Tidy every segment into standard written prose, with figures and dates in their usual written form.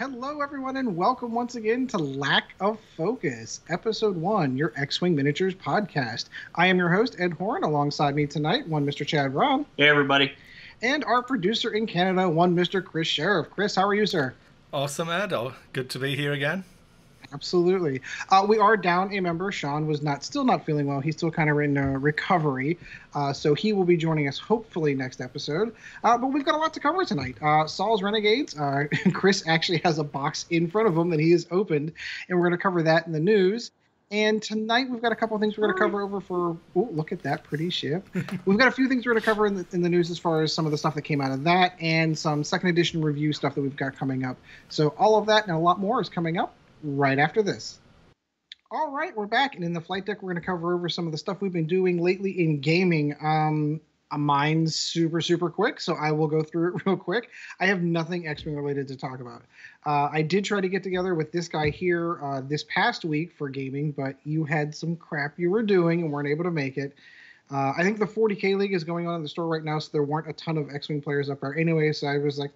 Hello, everyone, and welcome once again to Lack of Focus, Episode 1, your X-Wing Miniatures podcast. I am your host, Ed Horne. Alongside me tonight, one Mr. Chad Rom. Hey, everybody. And our producer in Canada, one Mr. Kris Sherriff. Kris, how are you, sir? Awesome, Ed. Good to be here again. Absolutely. We are down a member. Sean was still not feeling well. He's still kind of in recovery. So he will be joining us hopefully next episode. But we've got a lot to cover tonight. Saul's Renegades. Kris actually has a box in front of him that he has opened. And we're going to cover that in the news. And tonight we've got a couple of things we're going to cover over for... Oh, look at that pretty ship. We've got a few things we're going to cover in the news as far as some of the stuff that came out of that. And some second edition review stuff that we've got coming up. So all of that and a lot more is coming up right after this. All right, we're back, and in the flight deck, we're going to cover over some of the stuff we've been doing lately in gaming. Mine's super quick, so I will go through it real quick. I have nothing X-Wing related to talk about. I did try to get together with this guy here this past week for gaming, but you had some crap you were doing and weren't able to make it. I think the 40K League is going on in the store right now, so there weren't a ton of X-Wing players up there anyway, so I was like,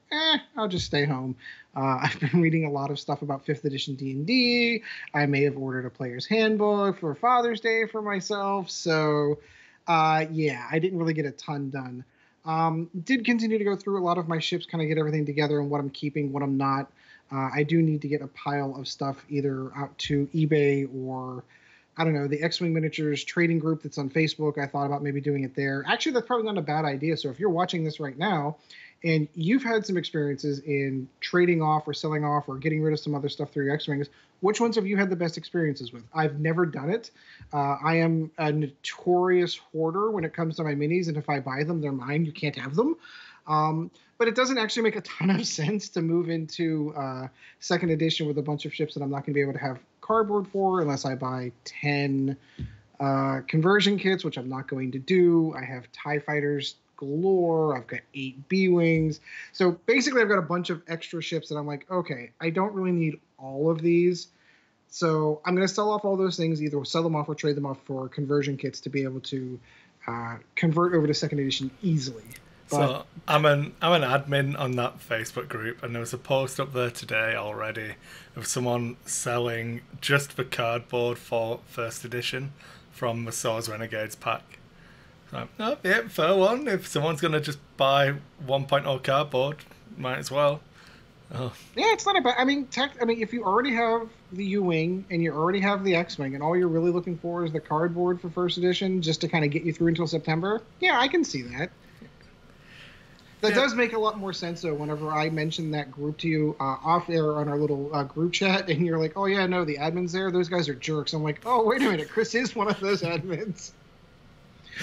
I'll just stay home. I've been reading a lot of stuff about 5th edition D&D. I may have ordered a player's handbook for Father's Day for myself, so yeah, I didn't really get a ton done. Did continue to go through a lot of my ships, kind of get everything together and what I'm keeping, what I'm not. I do need to get a pile of stuff either out to eBay or... I don't know, the X-Wing Miniatures trading group that's on Facebook. I thought about maybe doing it there. Actually, that's probably not a bad idea. So if you're watching this right now and you've had some experiences in trading off or selling off or getting rid of some other stuff through your X-Wings, which ones have you had the best experiences with? I've never done it. I am a notorious hoarder when it comes to my minis, and if I buy them, they're mine. You can't have them. But it doesn't actually make a ton of sense to move into second edition with a bunch of ships that I'm not going to be able to have cardboard for unless I buy 10 conversion kits, which I'm not going to do. I have TIE fighters galore. I've got 8 B-Wings. So basically I've got a bunch of extra ships that I'm like, okay, I don't really need all of these. So I'm going to sell off all those things, either sell them off or trade them off for conversion kits to be able to convert over to second edition easily. So I'm an admin on that Facebook group, and there was a post up there today already of someone selling just the cardboard for first edition from the Saul's Renegades pack. So, oh, yeah, fair one. If someone's going to just buy 1.0 cardboard, might as well. Oh. Yeah, it's not a bad... I mean, if you already have the U-Wing and you already have the X-Wing and all you're really looking for is the cardboard for first edition just to kind of get you through until September, yeah, I can see that. That does make a lot more sense, though, whenever I mention that group to you off air on our little group chat, and you're like, oh, yeah, no, the admins there, those guys are jerks. I'm like, oh, wait a minute, Kris is one of those admins.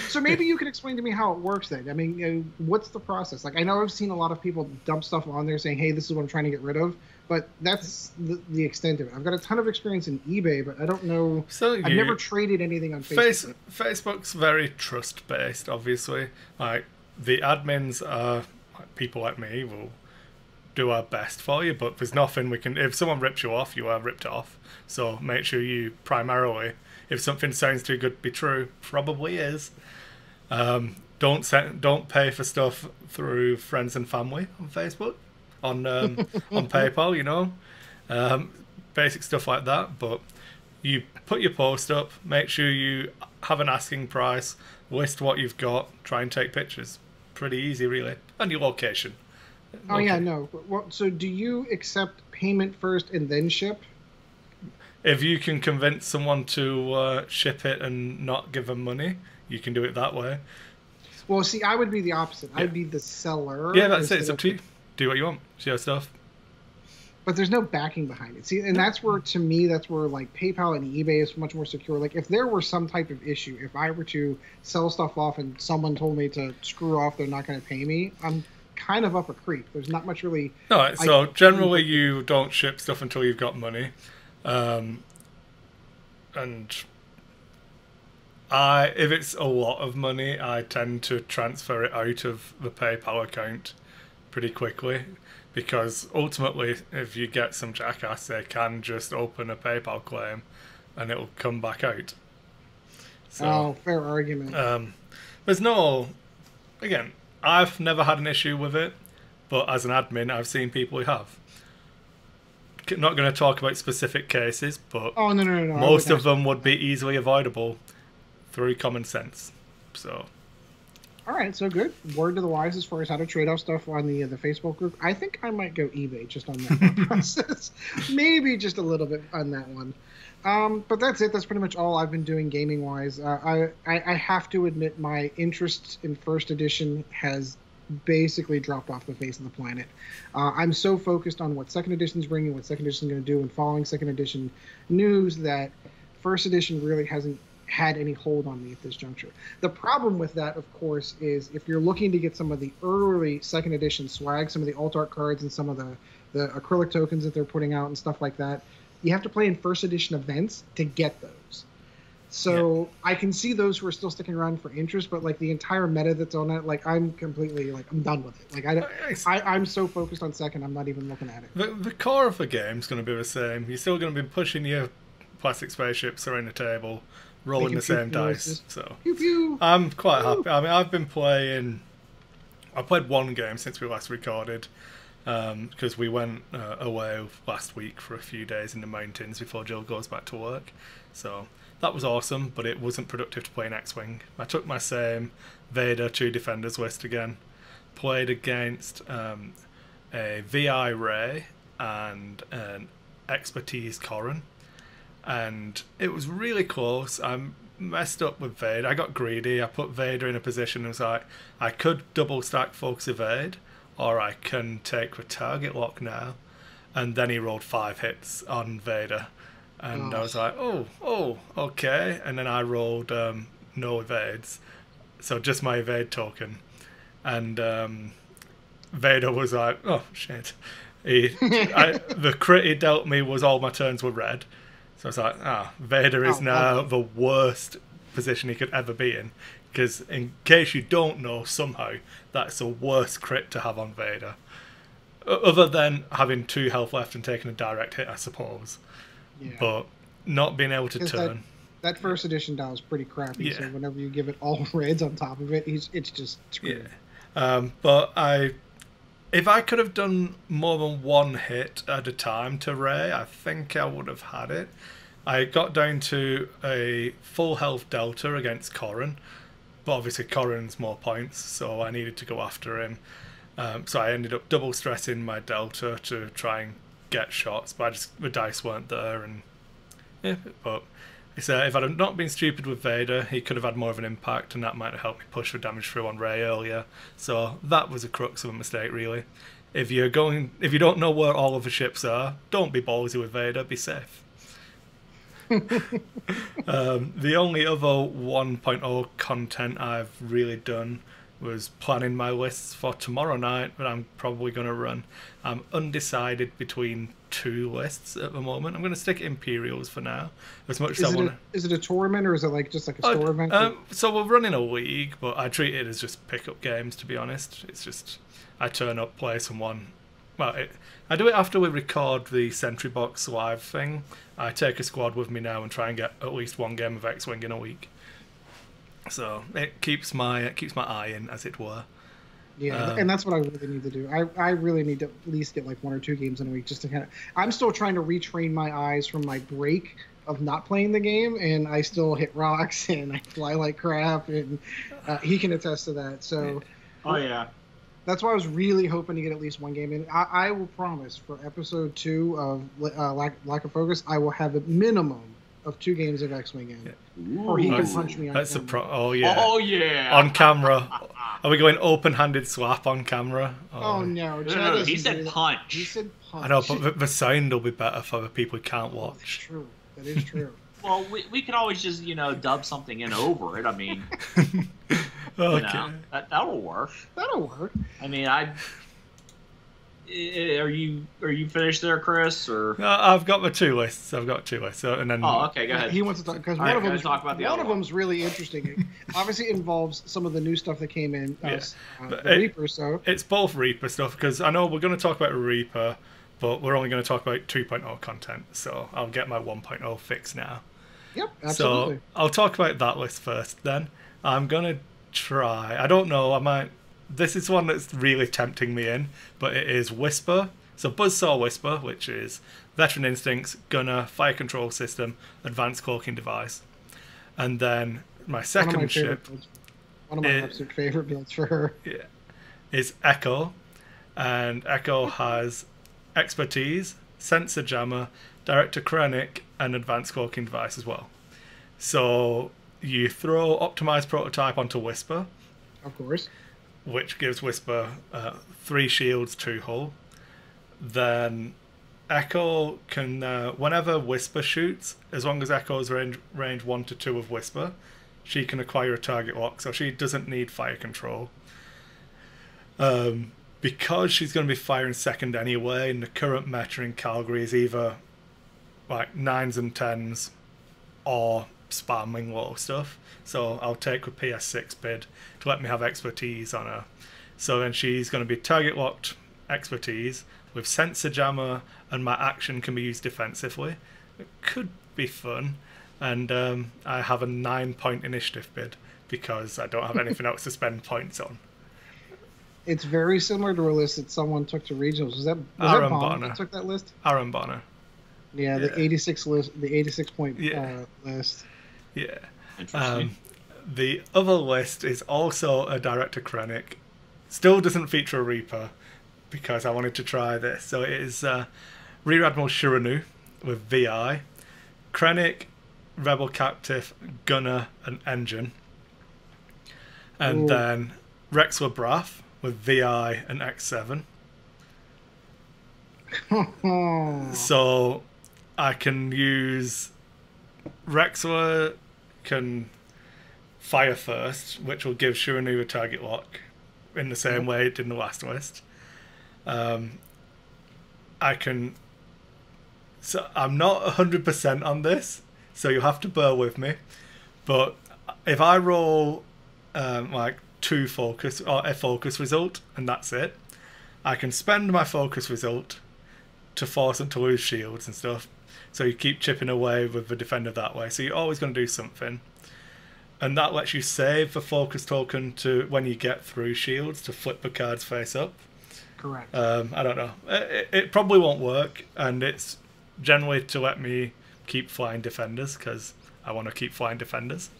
So maybe you could explain to me how it works, then. I mean, what's the process? Like, I know I've seen a lot of people dump stuff on there saying, hey, this is what I'm trying to get rid of, but that's the extent of it. I've got a ton of experience in eBay, but I don't know. I've never traded anything on Facebook. Facebook's very trust-based, obviously. Like, the admins are people like me will do our best for you, but there's nothing we can... If someone rips you off, you are ripped off. So make sure you primarily, if something sounds too good to be true, probably is. Don't pay for stuff through friends and family on Facebook, on PayPal, you know. Basic stuff like that, but you put your post up, make sure you have an asking price, list what you've got, try and take pictures. Pretty easy, really. And your location. Oh, yeah, no. Well, so do you accept payment first and then ship? If you can convince someone to ship it and not give them money, you can do it that way. Well, see, I would be the opposite. Yeah. I'd be the seller. Yeah, that's it. It's up to you. Do what you want. It's your stuff. But there's no backing behind it. See, and that's where, to me, that's where, like, PayPal and eBay is much more secure. Like, if there were some type of issue, if I were to sell stuff off and someone told me to screw off, they're not going to pay me, I'm kind of up a creek. There's not much really... No, so generally you don't ship stuff until you've got money. And if it's a lot of money, I tend to transfer it out of the PayPal account pretty quickly. Because ultimately, if you get some jackass, they can just open a PayPal claim and it'll come back out. So, fair argument. There's no... Again, I've never had an issue with it, but as an admin, I've seen people who have. not going to talk about specific cases, but oh no, most of them would be easily avoidable through common sense. So. All right, so good. Word to the wise as far as how to trade off stuff on the Facebook group. I think I might go eBay just on that process. Maybe just a little bit on that one. But that's it. That's pretty much all I've been doing gaming-wise. I have to admit my interest in First Edition has basically dropped off the face of the planet. I'm so focused on what Second Edition's bringing, what Second Edition's going to do, and following Second Edition news that First Edition really hasn't had any hold on me at this juncture. The problem with that, of course, is if you're looking to get some of the early Second Edition swag, some of the alt art cards and some of the acrylic tokens that they're putting out and stuff like that, you have to play in First Edition events to get those. So yeah. I can see those who are still sticking around for interest, but like the entire meta that's on it, like I'm completely like I'm done with it. Like I'm so focused on Second, I'm not even looking at it. The core of the game's going to be the same. You're still going to be pushing your plastic spaceships around the table, rolling the same dice. So pew, pew. I'm quite happy. I mean, I played one game since we last recorded, because we went away last week for a few days in the mountains before Jill goes back to work. So that was awesome, but it wasn't productive to play an X-Wing. I took my same Vader 2 Defenders list again, played against a VI Ray and an Expertise Corran, and it was really close. I messed up with Vader. I got greedy. I put Vader in a position and was like, I could double stack Focus Evade, or I can take the target lock now. And then he rolled 5 hits on Vader. And I was like, oh, okay. And then I rolled no evades. So just my evade token. And Vader was like, oh, shit. The crit he dealt me was all my turns were red. So I was like, Vader is now the worst position he could ever be in. Because in case you don't know, somehow, that's the worst crit to have on Vader. Other than having 2 health left and taking a direct hit, I suppose. Yeah. But not being able to turn. That First Edition dial is pretty crappy, so whenever you give it all reds on top of it, it's just screwed. Yeah. But if I could have done more than 1 hit at a time to Ray, I think I would have had it. I got down to a full health delta against Corran, but obviously Corran's more points, so I needed to go after him. So I ended up double stressing my delta to try and get shots, but the dice weren't there. But if I'd not been stupid with Vader, he could have had more of an impact, and that might have helped me push the damage through on Ray earlier. So that was a crux of a mistake, really. If you don't know where all of the ships are, don't be ballsy with Vader. Be safe. The only other 1.0 content I've really done was planning my lists for tomorrow night, but I'm probably going to run. I'm undecided between 2 lists at the moment. I'm going to stick Imperials for now. As much as I want. Is it a tournament, or is it like just like a store event? So we're running a league, but I treat it as just pick-up games, to be honest. It's just I turn up, play someone. Well, I do it after we record the Sentry Box live thing. I take a squad with me now and try and get at least 1 game of X-Wing in a week. So it keeps my eye in, as it were. Yeah, and that's what I really need to do. I really need to at least get like 1 or 2 games in a week just to kind of. I'm still trying to retrain my eyes from my break of not playing the game, and I still hit rocks and I fly like crap, and he can attest to that. So. Oh yeah. That's why I was really hoping to get at least 1 game in. I will promise for episode 2 of Lack of Focus, I will have a minimum of 2 games of X-Wing in. Yeah. Or he can punch me on camera. Oh yeah. Oh yeah. On camera. Are we going open-handed slap on camera? Oh no. No, he said punch. He said punch. I know, but the sound will be better for the people who can't watch. That's true. That is true. Well, we can always just, dub something in over it. I mean, okay. That'll work. That'll work. I mean, are you finished there, Kris? Or I've got my 2 lists. So, and then. Oh, okay, go ahead. He wants to talk because one of them's really interesting. It obviously involves some of the new stuff that came in. The Reaper. So it's both Reaper stuff, because I know we're going to talk about Reaper, but we're only going to talk about 2.0 content. So I'll get my 1.0 fix now. Yep, absolutely. So I'll talk about that list first. Then I'm going to try. I don't know. I might. This is one that's really tempting me in, but it is Whisper, So Buzzsaw Whisper, which is Veteran Instincts, Gunner, Fire Control System, Advanced Cloaking Device. And then my second ship... One of my absolute favorite builds for her. Yeah, is Echo. And Echo has Expertise, Sensor Jammer, Director Krennic, and Advanced Cloaking Device as well. So you throw Optimized Prototype onto Whisper. Of course. Which gives Whisper 3 shields, 2 hull. Then Echo can, whenever Whisper shoots, as long as Echo's range 1 to 2 of Whisper, she can acquire a target lock, so she doesn't need fire control. Because she's going to be firing second anyway, and the current meta in Calgary is either like 9s and 10s or spamming low stuff. So I'll take a PS6 bid to let me have Expertise on her. So then she's going to be target locked Expertise with Sensor Jammer, and my action can be used defensively. It could be fun. And I have a 9-point initiative bid because I don't have anything else to spend points on. It's very similar to a list that someone took to regionals. Was that Bomb that took that list? Aaron Bonner. Yeah, the 86 list, the 86 point list. Yeah. Interesting. The other list is also a Director Krennic. Still doesn't feature a Reaper because I wanted to try this. So it is Rear Admiral Shiranu with VI, Krennic, Rebel Captive, Gunner, and Engine. And then Rexler Braff with VI and X7. So I can use Rexler can fire first, which will give Shiranu a target lock in the same way it did in the last list. I can... So I'm not 100% on this, so you'll have to bear with me. But if I roll like 2 focus, or a focus result, and that's it, I can spend my focus result to force them to lose shields and stuff. So you keep chipping away with the defender that way. So you're always going to do something. And that lets you save the focus token to when you get through shields to flip the cards face up. Correct. I don't know. It probably won't work, and it's generally to let me keep flying defenders because I want to keep flying defenders.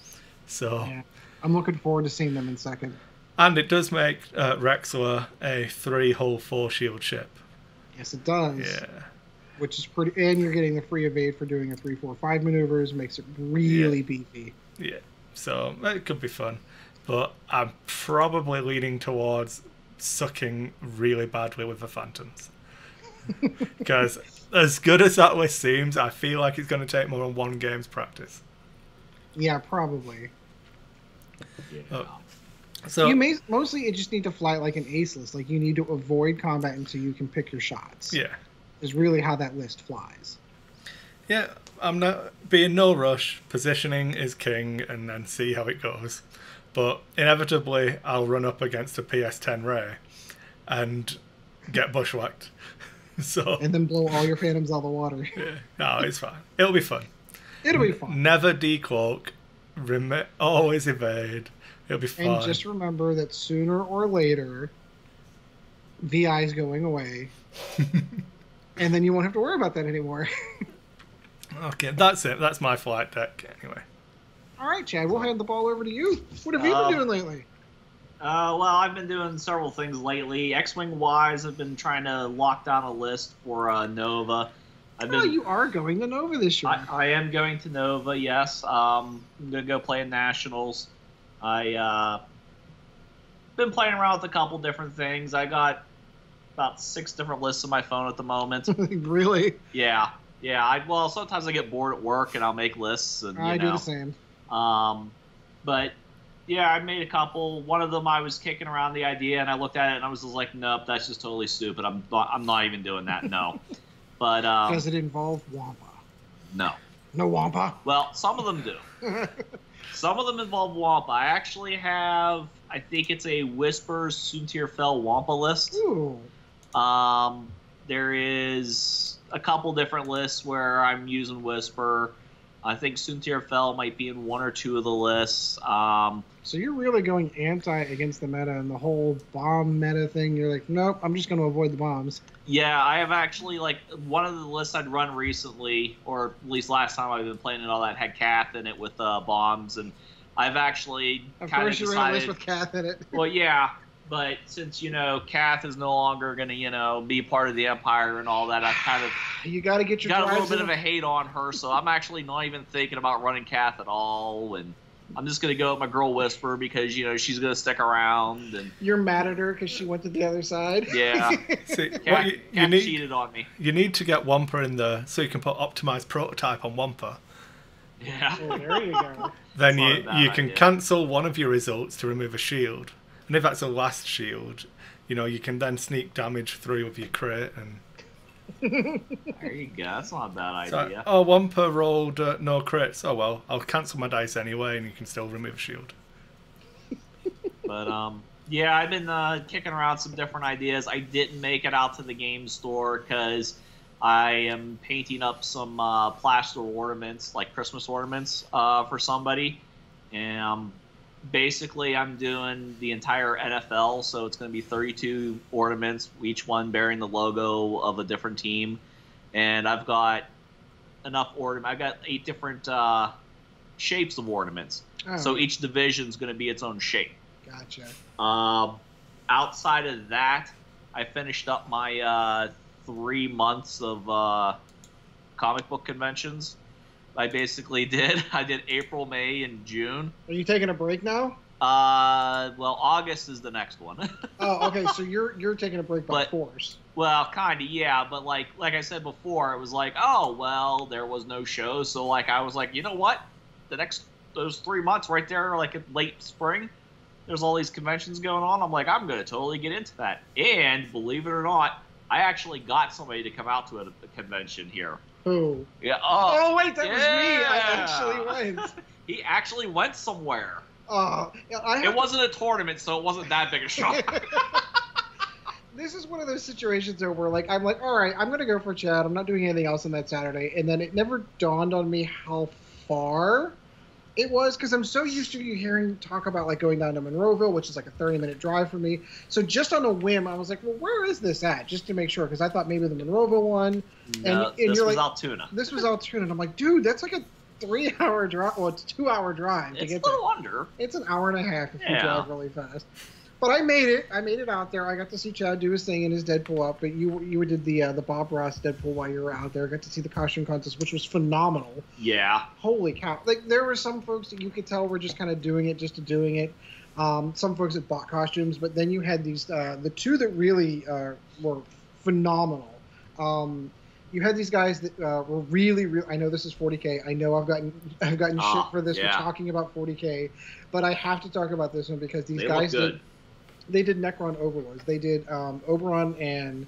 So yeah. I'm looking forward to seeing them in second. And it does make Rexler a 3-hull 4-shield ship. Yes, it does. Yeah. Which is pretty, and you're getting the free evade for doing a 3-4-5 maneuvers, makes it really beefy. Yeah. So it could be fun, but I'm probably leaning towards sucking really badly with the Phantoms. Because as good as that list seems, I feel like it's going to take more than 1 game's practice. Yeah, probably. Yeah. So you mostly you just need to fly like an ace list. Like you need to avoid combat until you can pick your shots. Yeah. Is really how that list flies. Yeah, I'm not being no rush. Positioning is king, and then see how it goes. But inevitably, I'll run up against a PS10 Ray and get bushwhacked. So and then blow all your Phantoms out of the water. Yeah, no, it's fine. It'll be fun. It'll be fun. Never decloak. Always evade. It'll be fun. And just remember that sooner or later, VI is going away. And then you won't have to worry about that anymore. Okay, that's it. That's my flight deck, anyway. All right, Chad, we'll hand the ball over to you. What have you been doing lately? Well, I've been doing several things lately. X-Wing wise, I've been trying to lock down a list for Nova. You are going to Nova this year. I am going to Nova, yes. I'm going to go play in Nationals. I been playing around with a couple different things. I got about 6 different lists on my phone at the moment. Really? Yeah. Well, sometimes I get bored at work and I'll make lists. And I do the same. But yeah, I made a couple. One of them I was kicking around the idea, and I looked at it and I was just like, nope, that's just totally stupid. I'm not even doing that. No. But does it involve Wampa? No. No Wampa? Well, some of them do. Some of them involve Wampa. I actually have, I think it's a Whispers Soontir Fell Wampa list. Ooh. There is a couple different lists where I'm using Whisper. I think Suntir Fell might be in one or two of the lists. So you're really going anti against the meta and the whole bomb meta thing. You're like, nope, I'm just going to avoid the bombs. Yeah, I have actually, like, one of the lists I'd run recently, or at least last time I've been playing and all that, had Cath in it with bombs, and I've actually Of kind of course, you ran a decided... list with Cath in it. Well, yeah, but since, Cath is no longer going to, be part of the Empire and all that, I kind of... You got to get your got a little drives bit in. of a hate on her, so I'm actually not even thinking about running Cath at all, and I'm just going to go with my girl Whisper because, she's going to stick around. And you're mad at her because she went to the other side? Yeah. See, Cath cheated on me. You need to get Wampa in there so you can put optimized prototype on Wampa. Yeah. Oh, there you go. Then you can cancel one of your results to remove a shield. And if that's the last shield, you can then sneak damage through with your crit. And there you go. That's not a bad idea. So, Wampa rolled no crits. Oh well, I'll cancel my dice anyway, and you can still remove a shield. But yeah, I've been kicking around some different ideas. I didn't make it out to the game store because I am painting up some plaster ornaments, like Christmas ornaments, for somebody, and basically I'm doing the entire NFL, so it's going to be 32 ornaments, each one bearing the logo of a different team, and I've got enough ornament. I've got 8 different shapes of ornaments, so each division's going to be its own shape. Gotcha. Outside of that, I finished up my 3 months of comic book conventions. I basically did April, May, and June. Are you taking a break now? Well, August is the next one. Oh, okay. So you're taking a break by force. Well, kind of, yeah. But like I said before, it was like, oh, well, there was no show, so like I was like, you know what? Those 3 months right there, like in late spring, there's all these conventions going on. I'm like, I'm gonna totally get into that. And believe it or not, I actually got somebody to come out to a convention here. Who? Yeah. Oh wait, that was me. I actually went. He actually went somewhere. It wasn't a tournament, so it wasn't that big a shock. This is one of those situations where, like, I'm like, all right, I'm gonna go for Chad. I'm not doing anything else on that Saturday, and then it never dawned on me how far it was, because I'm so used to you hearing talk about like going down to Monroeville, which is like a 30-minute drive for me. So just on a whim, I was like, well, where is this at? Just to make sure, because I thought maybe the Monroeville one. No, and this you're was like, Altoona. This was Altoona, and I'm like, dude, that's like a 3-hour drive. Well, it's a 2-hour drive to get there. It's a little under. It's an hour and a half if you drive really fast. But I made it. I made it out there. I got to see Chad do his thing in his Deadpool outfit. You did the Bob Ross Deadpool while you were out there. I got to see the costume contest, which was phenomenal. Yeah. Holy cow! Like, there were some folks that you could tell were just kind of doing it just to doing it. Some folks that bought costumes, but then you had these the two that really were phenomenal. You had these guys that were really. I know this is 40K. I know I've gotten shit for this for talking about 40K, but I have to talk about this one because these guys did. They did Necron Overlords. They did Oberon and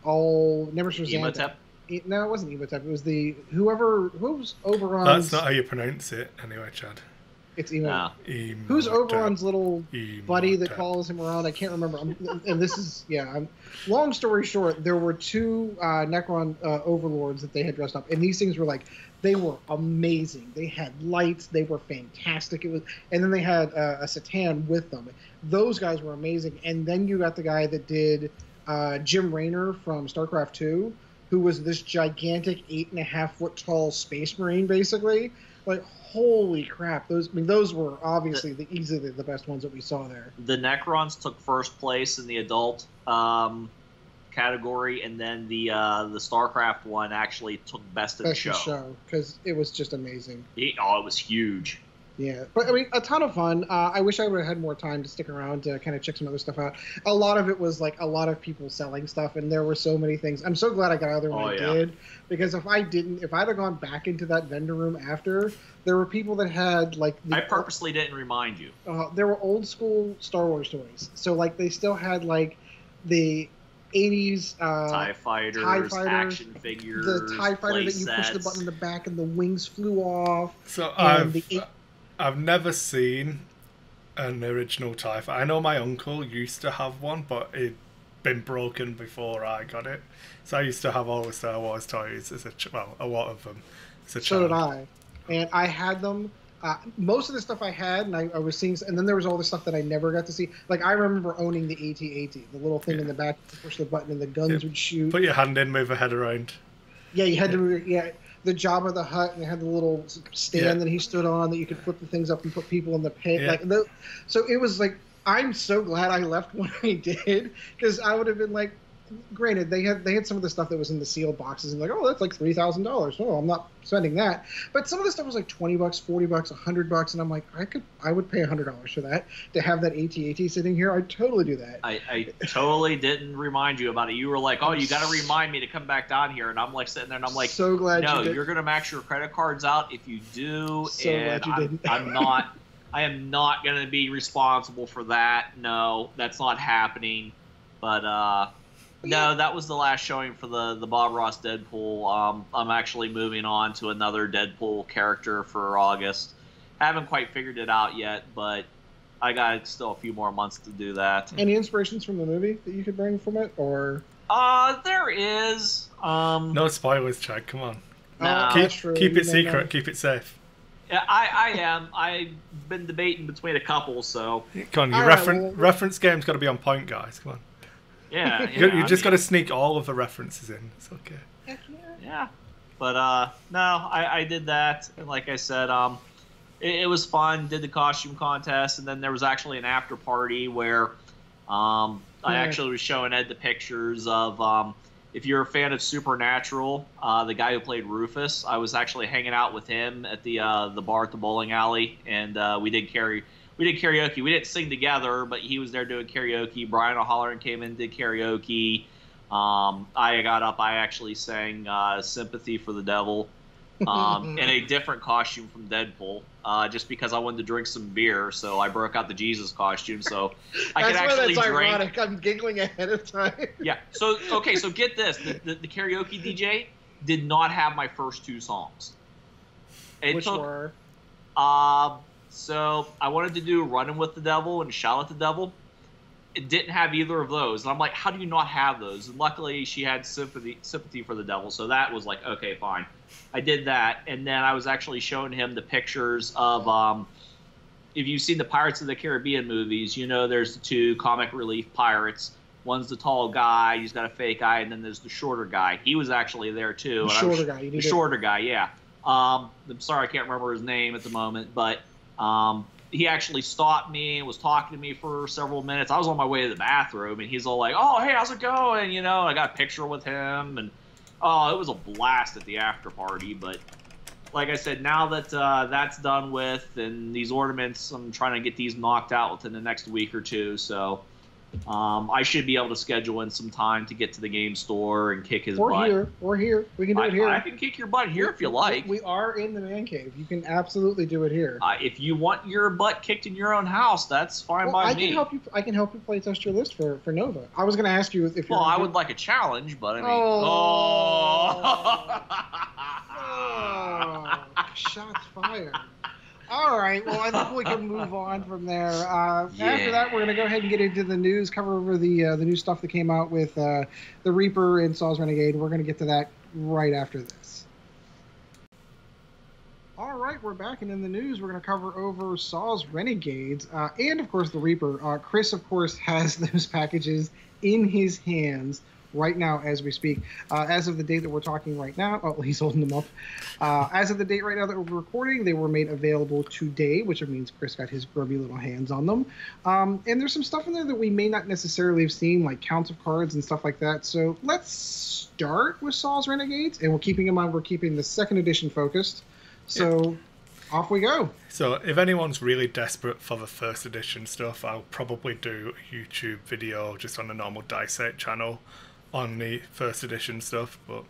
all Nemesis Xantep. No, it wasn't Emotep. It was who's Oberon's. That's not how you pronounce it, anyway, Chad. It's Emotep. Who's Oberon's little buddy that follows him around? I can't remember. And this is long story short, there were 2 Necron Overlords that they had dressed up, and these things were like. They were amazing. They had lights. They were fantastic. And then they had a Satan with them. Those guys were amazing. And then you got the guy that did Jim Raynor from StarCraft 2, who was this gigantic 8.5-foot tall space marine, basically. Like, holy crap! Those were obviously easily the best ones that we saw there. The Necrons took first place in the adult category, and then the StarCraft one actually took best in show because it was just amazing. It was huge. Yeah, but I mean, a ton of fun. I wish I would have had more time to stick around to kind of check some other stuff out. A lot of it was like a lot of people selling stuff, and there were so many things. I'm so glad I got out there when I did, because if I'd have gone back into that vendor room after, there were people that had like. I purposely didn't remind you. There were old school Star Wars toys, so like they still had like the 80s TIE fighters, action figures, the TIE fighter that you pushed the button in the back and the wings flew off. So I've never seen an original TIE fighter. I know my uncle used to have one, but it'd been broken before I got it. So I used to have all the Star Wars toys a lot of them. So did I. and I had them. Most of the stuff I had, and I was seeing, and then there was all the stuff that I never got to see. Like, I remember owning the AT-AT, the little thing in the back, you push the button and the guns would shoot. Put your hand in, move a head around. Yeah, you had to move, the Jabba the Hutt, and it had the little stand that he stood on that you could flip the things up and put people in the pit. Yeah. So it was like, I'm so glad I left when I did, because I would have been like, granted, they had some of the stuff that was in the sealed boxes, and like, oh, that's like $3,000. Oh, I'm not spending that. But some of the stuff was like $20, $40, $100, and I'm like, I would pay $100 for that to have that AT-AT sitting here. I'd totally do that. I totally didn't remind you about it. You were like, oh, you got to remind me to come back down here, and I'm like sitting there, and I'm like, so glad no, you did. you're gonna max your credit cards out if you do, So and glad you didn't. I am not gonna be responsible for that. No, that's not happening. But no, that was the last showing for the Bob Ross Deadpool. I'm actually moving on to another Deadpool character for August. Haven't quite figured it out yet, but I got still a few more months to do that. Any inspirations from the movie that you could bring from it, or? There is. No spoilers, Chad. Come on. No. Keep it secret. Keep it safe. Yeah, I am. I've been debating between a couple, so. Come on, your reference game's got to be on point, guys. Come on. Yeah, you just got to sneak all of the references in. It's okay. Heck yeah. But no, I did that, and like I said, it was fun. Did the costume contest, and then there was actually an after party where I actually was showing Ed the pictures of if you're a fan of Supernatural, the guy who played Rufus. I was actually hanging out with him at the bar at the bowling alley, and we did karaoke. We didn't sing together, but he was there doing karaoke. Brian O'Halloran came in and did karaoke. I got up. I actually sang "Sympathy for the Devil" in a different costume from Deadpool, just because I wanted to drink some beer. So I broke out the Jesus costume, so I could actually that's drink. Ironic. I'm giggling ahead of time. Yeah. So okay. So get this: the karaoke DJ did not have my first two songs. Which were? So I wanted to do "Running with the Devil" and "Shout at the Devil." It didn't have either of those, and I'm like, how do you not have those? And luckily, she had sympathy for the devil, so that was like, okay, fine. I did that, and then I was actually showing him the pictures of, if you've seen the Pirates of the Caribbean movies, you know there's the two comic relief pirates. One's the tall guy, he's got a fake eye, and then there's the shorter guy. He was actually there too. The shorter guy, yeah. I'm sorry, I can't remember his name at the moment, but he actually stopped me and was talking to me for several minutes. I was on my way to the bathroom, and he's all like, oh, hey, how's it going? You know, I got a picture with him, and it was a blast at the after party. But like I said, now that that's done with, and these ornaments, I'm trying to get these knocked out within the next week or two, so I should be able to schedule in some time to get to the game store and kick his butt. Or here. We can do it here. I can kick your butt here if you like. We are in the man cave. You can absolutely do it here. If you want your butt kicked in your own house, that's fine by me. I can help you play test your list for Nova. I was going to ask you if you're... Well, I would like a challenge, but I mean... Shots fired. All right. Well, I think we can move on from there. After that, we're going to go ahead and get into the news, cover over the new stuff that came out with the Reaper and Saul's Renegade. We're going to get to that right after this. All right, we're back, and in the news, we're going to cover over Saul's Renegades and, of course, the Reaper. Kris, of course, has those packages in his hands right now as we speak. As of the date that we're talking right now, he's holding them up. As of the date right now that we're recording, they were made available today, which means Kris got his grubby little hands on them. And there's some stuff in there that we may not necessarily have seen, like counts of cards and stuff like that. So let's start with Saul's Renegades, and we're keeping in mind we're keeping the second edition focused. So off we go. So if anyone's really desperate for the first edition stuff, I'll probably do a YouTube video just on the normal DiceHate channel on the first edition stuff, but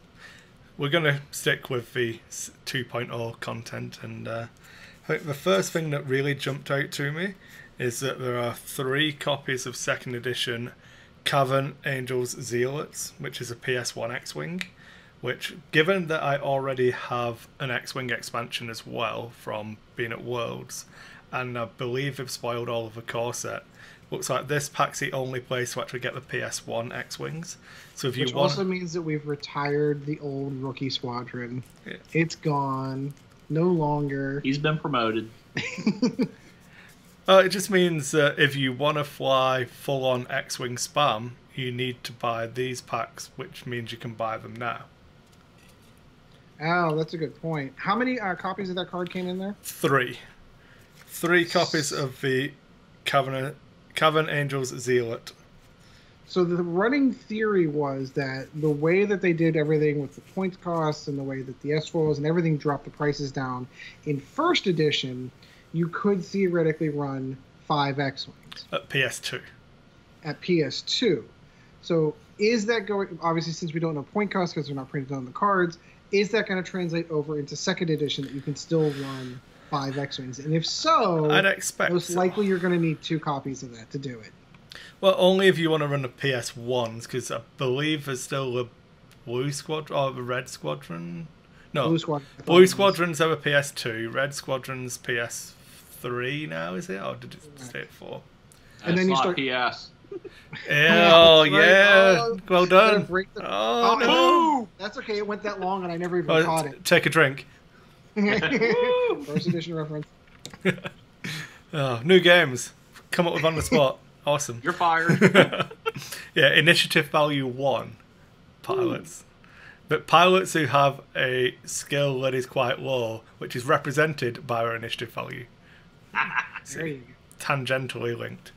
we're going to stick with the 2.0 content. And I think the first thing that really jumped out to me is that there are 3 copies of second edition Cavern Angels Zealots, which is a PS1 X-Wing, which, given that I already have an X-Wing expansion as well from being at Worlds, and I believe they've spoiled all of the core set, looks like this pack's the only place to actually get the PS1 X-Wings. So Which also means that we've retired the old rookie squadron. Yeah. It's gone. No longer. He's been promoted. It just means that if you want to fly full-on X-Wing spam, you need to buy these packs, which means you can buy them now. Oh, that's a good point. How many copies of that card came in there? 3 copies of the Cavern Angels Zealot. So the running theory was that the way that they did everything with the points costs and the way that the S-foils and everything dropped the prices down, in first edition, you could theoretically run 5 X-Wings. At PS2. At PS2. So is that going, obviously since we don't know point costs because they're not printed on the cards, is that going to translate over into second edition that you can still run 5 X-Wings? And if so, I'd expect most likely you're going to need 2 copies of that to do it. Well, only if you want to run the PS1s, because I believe there's still a Blue Squadron, or the Red Squadron. No, Blue Squadron's over PS2, Red Squadron's PS3 now, is it? Or did it stay at 4? And then you start PS. Oh, yeah. Well done. Oh, no. That's okay. It went that long and I never even caught it. Take a drink. First edition reference. New games. Come up with on the spot. Awesome. You're fired. Yeah, initiative value 1 pilots. But pilots who have a skill that is quite low, which is represented by our initiative value. There you go. Tangentially linked.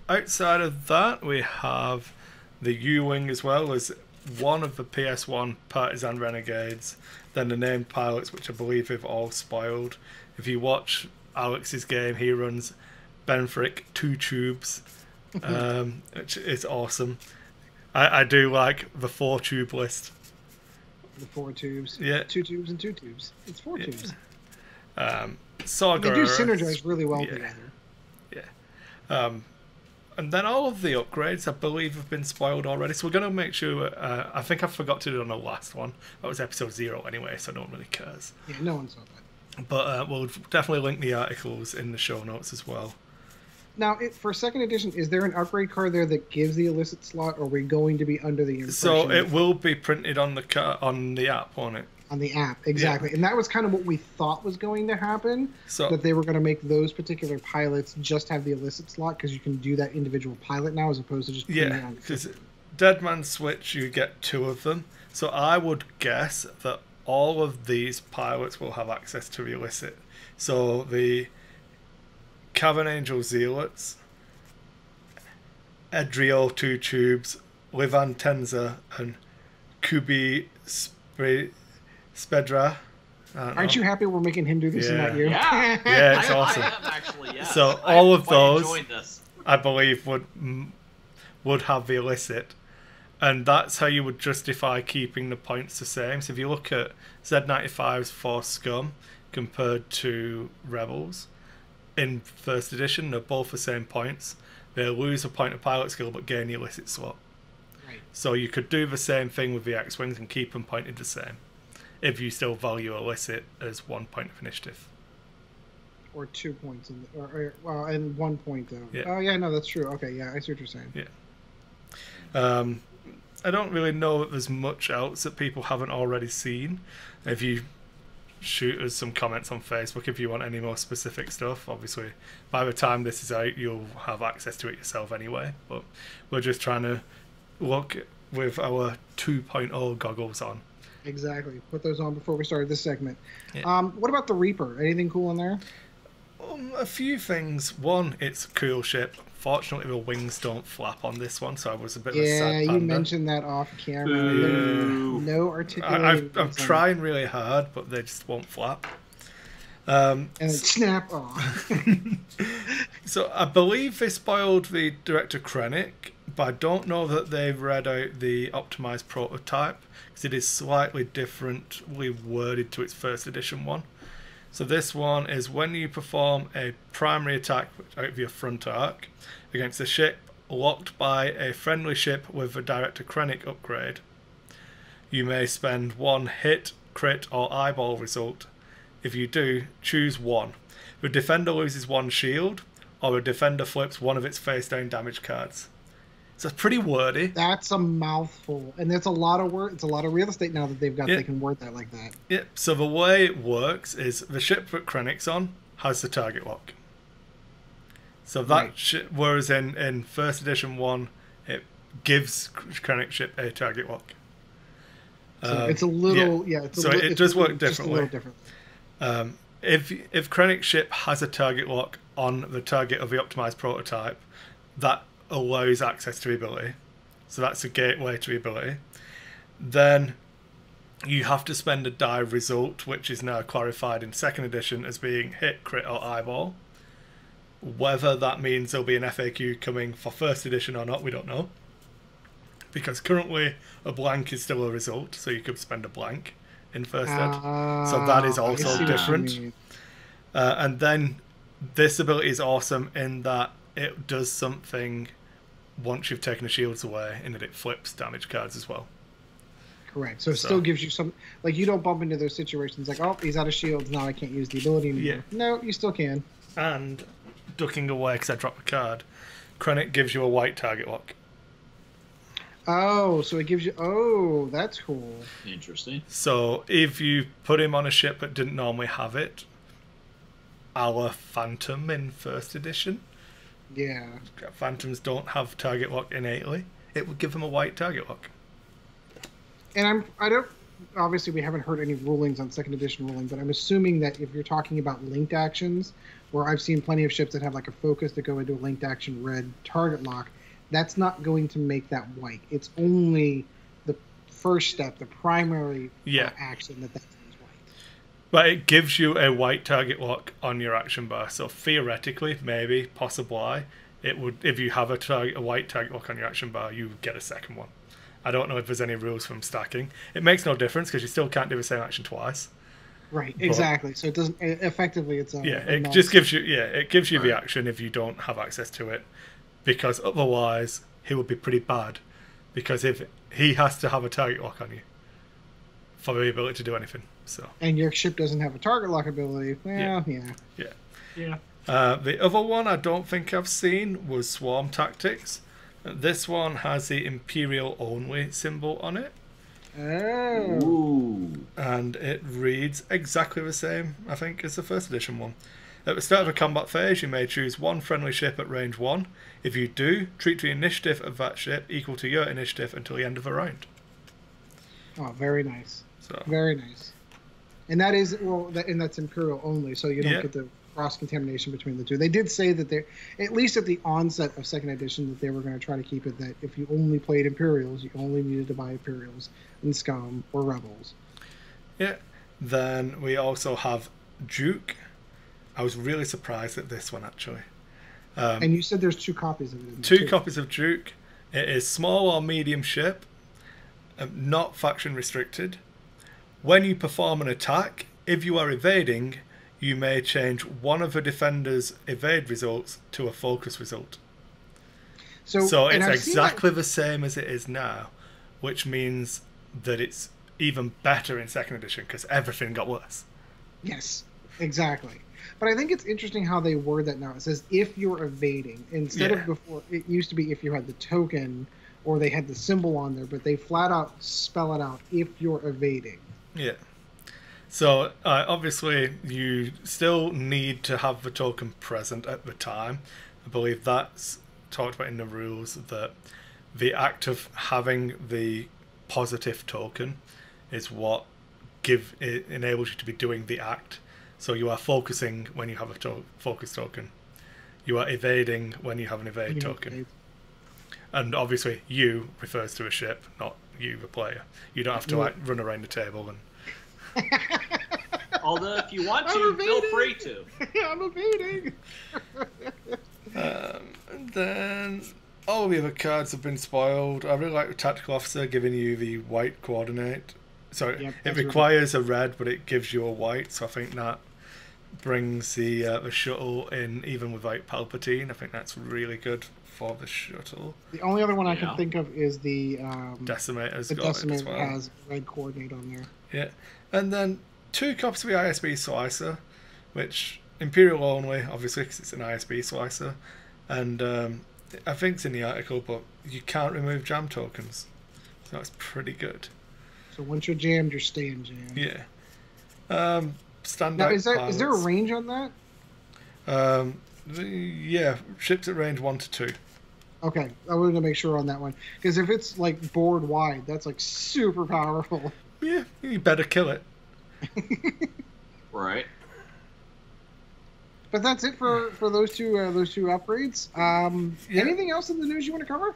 Outside of that, we have the U-Wing as well as one of the PS1 Partisan Renegades, then the named pilots, which I believe have all spoiled. If you watch Alex's game, he runs Benfrick 2 tubes, which is awesome. I do like the 4 tube list. The 4 tubes. Yeah. 2 tubes and 2 tubes. It's 4 tubes. Saga. They do synergize really well together. Yeah. And then all of the upgrades, I believe, have been spoiled already. So we're going to make sure... I think I forgot to do it on the last one. That was episode 0 anyway, so no one really cares. Yeah, no one saw that. But we'll definitely link the articles in the show notes as well. Now, for second edition, is there an upgrade card there that gives the illicit slot, or are we going to be under the impression? So it will be printed on the app, won't it? On the app, exactly. Yeah. And that was kind of what we thought was going to happen, so, that they were going to make those particular pilots just have the illicit slot, because you can do that individual pilot now as opposed to just putting it on. Because Dead Man Switch, you get 2 of them. So I would guess that all of these pilots will have access to the illicit. So the Cavern Angel Zealots, Edrio 2 tubes, Livan Tenza, and Kubi Spedra. Aren't you happy we're making him do this in that year? Yeah, yeah, it's awesome. I am actually, yeah. So all of those, this. I believe, would have the illicit, and that's how you would justify keeping the points the same. So if you look at Z95's Force Scum compared to Rebels, in first edition, they're both the same points. They lose a point of pilot skill but gain the illicit slot. Right. So you could do the same thing with the X-Wings and keep them pointed the same, if you still value illicit as 1 point of initiative. Or 2 points, and 1 point though. Yeah. Oh yeah, no, that's true. Okay, yeah, I see what you're saying. Yeah. I don't really know that there's much else that people haven't already seen. If you shoot us some comments on Facebook if you want any more specific stuff. Obviously, by the time this is out, you'll have access to it yourself anyway. But we're just trying to look with our 2.0 goggles on. Exactly. Put those on before we started this segment. Yeah. What about the Reaper? Anything cool in there? A few things. One, it's a cool ship. Fortunately, the wings don't flap on this one, so I was a bit of a sad panda. Yeah, you mentioned that off camera. No articulated. I'm trying really hard, but they just won't flap. And then snap off. So I believe they spoiled the Director Krennic, but I don't know that they've read out the optimized prototype, because it is slightly differently worded to its first edition one. So this one is when you perform a primary attack out of your front arc against a ship locked by a friendly ship with a Director Krennic upgrade, you may spend 1 hit, crit, or eyeball result. If you do, choose 1. The defender loses 1 shield, or a defender flips one of its face down damage cards. So it's pretty wordy. That's a mouthful, and that's a lot of word. It's a lot of real estate now that they've got. They can word that like that. Yep. So the way it works is the ship that Krennic's on has the target lock. So that whereas in first edition 1, it gives Krennic's ship a target lock. So it's a little, it does work differently. Just a little different. If Krennic's ship has a target lock on the target of the optimized prototype, that allows access to the ability. So that's a gateway to the ability. Then you have to spend a die result, which is now clarified in second edition as being hit, crit, or eyeball. Whether that means there'll be an FAQ coming for first edition or not, we don't know. Because currently a blank is still a result, so you could spend a blank in first ed. So that is also different. And then this ability is awesome in that it does something once you've taken the shields away, in that it flips damage cards as well. Correct. So it still gives you some, like, you don't bump into those situations like, oh, he's out of shields, now I can't use the ability anymore. Yeah. No, you still can. And ducking away because I dropped a card, Krennic gives you a white target lock. Oh, so it gives you... Oh, that's cool. Interesting. So if you put him on a ship that didn't normally have it, our Phantom in first edition... Yeah. Phantoms don't have target lock innately. It would give them a white target lock. And I don't... Obviously, we haven't heard any rulings on second edition ruling, but I'm assuming that if you're talking about linked actions, where I've seen plenty of ships that have like a focus that go into a linked action red target lock, that's not going to make that white. It's only the first step, the primary action that turns white. But it gives you a white target lock on your action bar. So theoretically, maybe, possibly, it would, if you have a white target lock on your action bar, you would get a second one. I don't know if there's any rules from stacking. It makes no difference because you still can't do the same action twice. Right, exactly. So it doesn't effectively. It's a it just gives you the action if you don't have access to it, because otherwise he would be pretty bad, because if he has to have a target lock on you for the ability to do anything. So and your ship doesn't have a target lock ability. Well, yeah. The other one I don't think I've seen was Swarm Tactics. This one has the Imperial only symbol on it. Oh. Ooh. And it reads exactly the same, I think, as the first edition one. At the start of a combat phase, you may choose one friendly ship at range 1. If you do, treat the initiative of that ship equal to your initiative until the end of the round. Oh, very nice. Very nice. And that is, and that's Imperial only, so you don't get the cross-contamination between the two. They did say that they're, at least at the onset of second edition, that they were going to try to keep it that if you only played Imperials, you only needed to buy Imperials and Scum or Rebels. Yeah. Then we also have Duke. I was really surprised at this one, actually. And you said there's 2 copies of it. Two copies of Duke. It is small or medium ship, not faction restricted. When you perform an attack, if you are evading, you may change one of the defender's evade results to a focus result. So it's exactly the same as it is now, which means that it's even better in second edition because everything got worse. Yes, exactly. But I think it's interesting how they word that now. It says if you're evading, instead of before, it used to be if you had the token or they had the symbol on there, but they flat out spell it out if you're evading. Yeah. So, obviously, you still need to have the token present at the time. I believe that's talked about in the rules, that the act of having the positive token is what enables you to be doing the act. So you are focusing when you have a focus token. You are evading when you have an evade token. And obviously, you refers to a ship, not you, the player. You don't have to run around the table and... Although if you want to, feel free to. I'm evading. And then all the other cards have been spoiled. I really like the Tactical Officer giving you the white coordinate. So it requires a red, but it gives you a white. So I think that brings the shuttle in even without Palpatine. I think that's really good for the shuttle. The only other one I can think of is the Decimator's the got Decimator it as well. has red coordinate on there. Yeah. And then 2 copies of the ISB Slicer, which Imperial only, obviously, because it's an ISB Slicer. And I think it's in the article, but you can't remove jam tokens. So that's pretty good. So once you're jammed, you're staying jammed. Yeah. Standout Now, is there a pilots. range on that? Yeah, ships at range 1 to 2. Okay, I wanted to make sure on that one. Because if it's, like, board wide, that's, like, super powerful. Yeah, you better kill it. Right. But that's it for those two upgrades. Yeah. Anything else in the news you want to cover?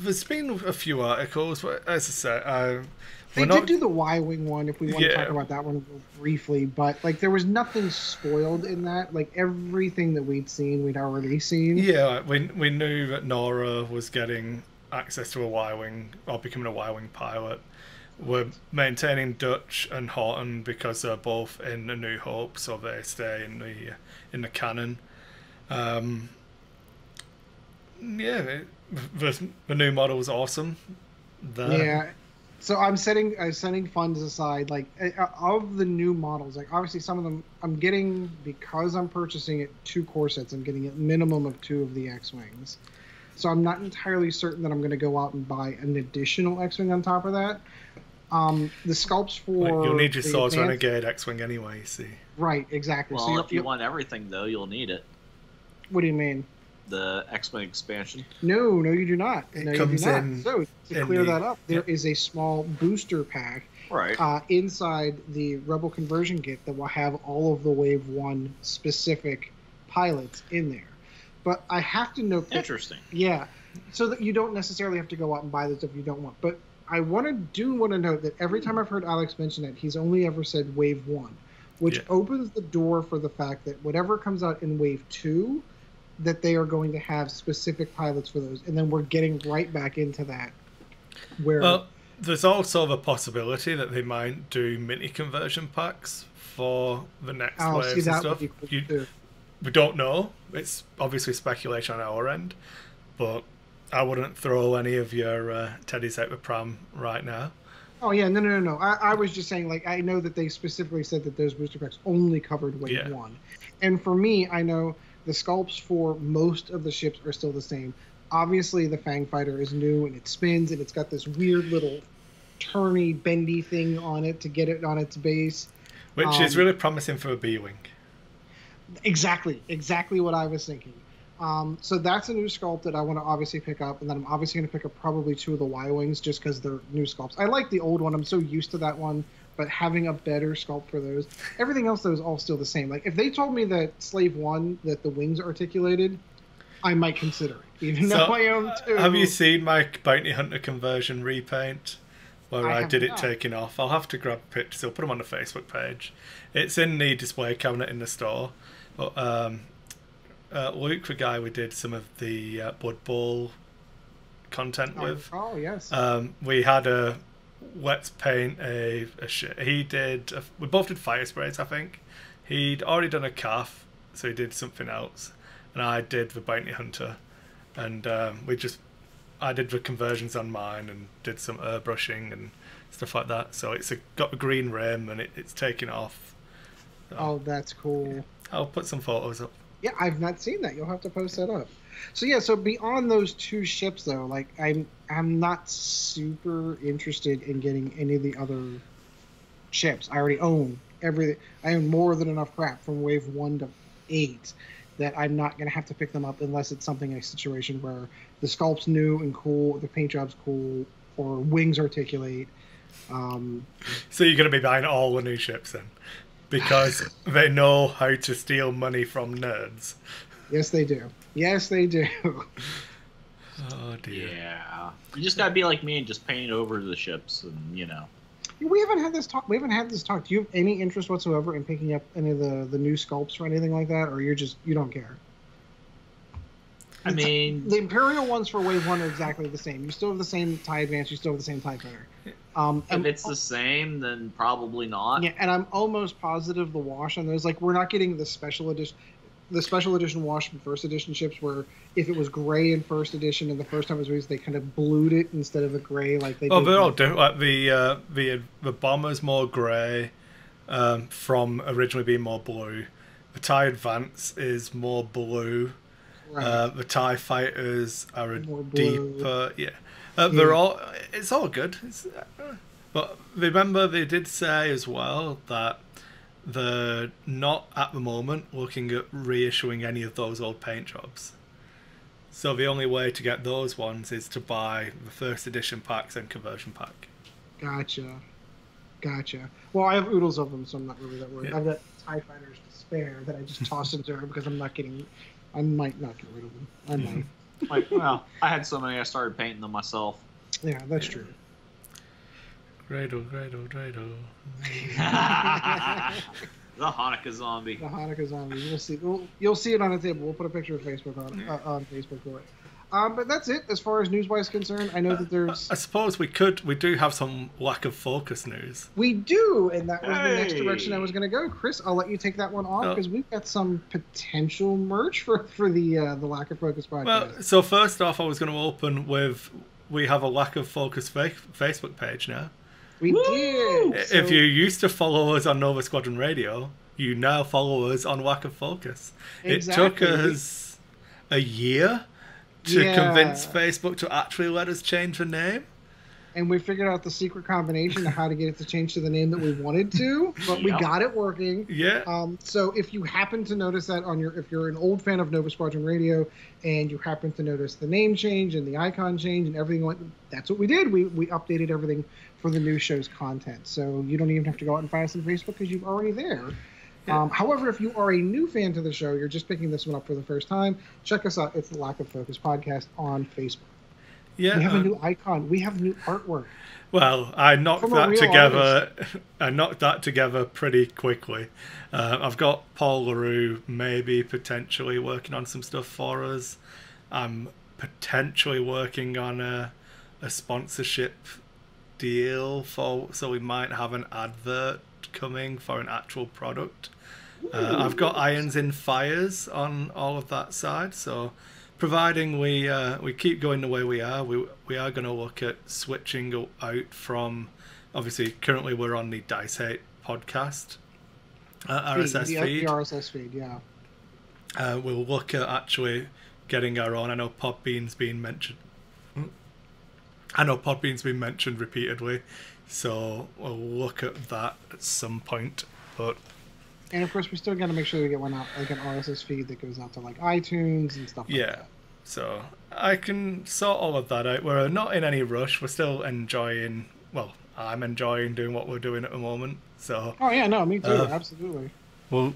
There's been a few articles, but as I said, They did do the Y-wing one, if we want to talk about that one briefly, but like there was nothing spoiled in that. Like everything that we'd seen, we'd already seen. Yeah, we knew that Nora was getting access to a Y-wing or becoming a Y-wing pilot. We're maintaining Dutch and Horne because they're both in A New Hope, so they stay in the canon. Yeah, the new model was awesome. Yeah. So I'm setting funds aside, like of the new models. Like obviously some of them I'm getting because I'm purchasing it 2 core sets. I'm getting a minimum of 2 of the X-wings. So I'm not entirely certain that I'm going to go out and buy an additional X-wing on top of that. The sculpts for you'll need your Swords Renegade X-wing anyway. You see. Right. Exactly. Well, so if you want everything though, you'll need it. What do you mean? The X-wing expansion. No, you do not. It comes in. So to clear that up, there is a small booster pack inside the Rebel conversion kit that will have all of the Wave 1 specific pilots in there. But I have to note... Interesting. Yeah. So that you don't necessarily have to go out and buy the stuff you don't want. But I want to note that every time I've heard Alex mention it, he's only ever said Wave 1, which opens the door for the fact that whatever comes out in Wave 2... that they are going to have specific pilots for those, and then we're getting right back into that. Well, there's also the possibility that they might do mini conversion packs for the next waves and stuff. We don't know. It's obviously speculation on our end, but I wouldn't throw any of your teddies out with pram right now. Oh yeah, no. I was just saying, like, I know that they specifically said that those booster packs only covered Wave 1, and for me, I know. The sculpts for most of the ships are still the same. Obviously, the Fang Fighter is new, and it spins, and it's got this weird little turny, bendy thing on it to get it on its base. Which is really promising for a B-Wing. Exactly what I was thinking. So that's a new sculpt that I want to obviously pick up, and then I'm obviously going to pick up probably 2 of the Y-Wings just because they're new sculpts. I like the old one. I'm so used to that one. But having a better sculpt for those, everything else though is all still the same. Like if they told me that Slave 1 that the wings articulated, I might consider it, even though I own 2. Have you seen my Bounty Hunter conversion repaint where I did it taking off? I'll have to grab pictures. I'll put them on the Facebook page. It's in the display cabinet in the store. But Luke, the guy we did some of the Blood Bowl content with. Oh yes. We had a. Let's paint a ship. He did. We both did fire sprays, I think. He'd already done a calf, so he did something else, and I did the bounty hunter, and I did the conversions on mine and did some airbrushing and stuff like that. So it's got a green rim and it's taking off. So, oh, that's cool. Yeah. I'll put some photos up. Yeah, I've not seen that. You'll have to post that up. So yeah, so beyond those 2 ships though, like I'm not super interested in getting any of the other ships. I already own everything. I own more than enough crap from Wave 1 to 8 that I'm not going to have to pick them up unless it's something in a situation where the sculpt's new and cool, the paint job's cool, or wings articulate. So you're going to be buying all the new ships then? Because they know how to steal money from nerds. Yes, they do. Yes, they do. Oh dear. Yeah. You just gotta be like me and just paint over the ships, and We haven't had this talk. Do you have any interest whatsoever in picking up any of the new sculpts or anything like that, or you don't care? I mean, the Imperial ones for Wave 1 are exactly the same. You still have the same TIE Advance. You still have the same TIE Fighter. If it's the same, then probably not. Yeah, and I'm almost positive the wash on those, like, we're not getting the special edition wash from first edition ships, where if it was gray in first edition and the first time it was released, they kind of blued it instead of a gray like they. Oh, they're all different. Like the bomber's more gray, from originally being more blue. The TIE Advance is more blue. Right. The TIE fighters are a More blue. deeper, they're all. It's all good. But remember, they did say as well that they're not at the moment looking at reissuing any of those old paint jobs. So the only way to get those ones is to buy the first edition packs and conversion pack. Gotcha. Well, I have oodles of them, so I'm not really that worried. Yeah. I've got TIE fighters to spare that I just toss into her because I might not get rid of them. I might. Like, well, I had so many I started painting them myself. Yeah, that's true. Dreidel. The Hanukkah zombie. The Hanukkah zombie. You'll see it on the table. We'll put a picture of Facebook on Facebook for it. But that's it as far as news-wise concerned. I know that there's... I suppose we do have some lack of focus news. We do, and that was the next direction I was going to go. Chris, I'll let you take that one off because we've got some potential merch for the Lack of Focus podcast. Well, so first off, I was going to open with we have a Lack of Focus Facebook page now. We did. If you used to follow us on Nova Squadron Radio, you now follow us on Lack of Focus. Exactly. It took us a year to convince Facebook to actually let us change the name. And we figured out the secret combination of how to get it to change to the name that we wanted to, but we got it working. Yeah. So if you happen to notice that if you're an old fan of Nova Squadron Radio and you happen to notice the name change and the icon change and everything, that's what we did. We updated everything for the new show's content. So you don't even have to go out and find us on Facebook because you're already there. Yeah. However, if you are a new fan to the show, you're just picking this one up for the first time, check us out. It's the Lack of Focus podcast on Facebook. Yeah, we have a new icon. We have new artwork. Well, I knocked that together. I knocked that together pretty quickly. I've got Paul LaRue maybe potentially working on some stuff for us. I'm potentially working on a sponsorship deal so we might have an advert coming for an actual product. I've got irons in fires on all of that side, so providing we keep going the way we are going to look at switching out from, obviously currently we're on the DiceHate podcast RSS feed. The RSS feed, yeah. We'll look at actually getting our own. I know Podbean's been mentioned repeatedly, so we'll look at that at some point. And of course, we still got to make sure we get one out, like an RSS feed that goes out to like iTunes and stuff like that. Yeah, so I can sort all of that out. We're not in any rush. We're still enjoying. Well, I'm enjoying doing what we're doing at the moment. So. Oh yeah, no, me too. Absolutely. Well,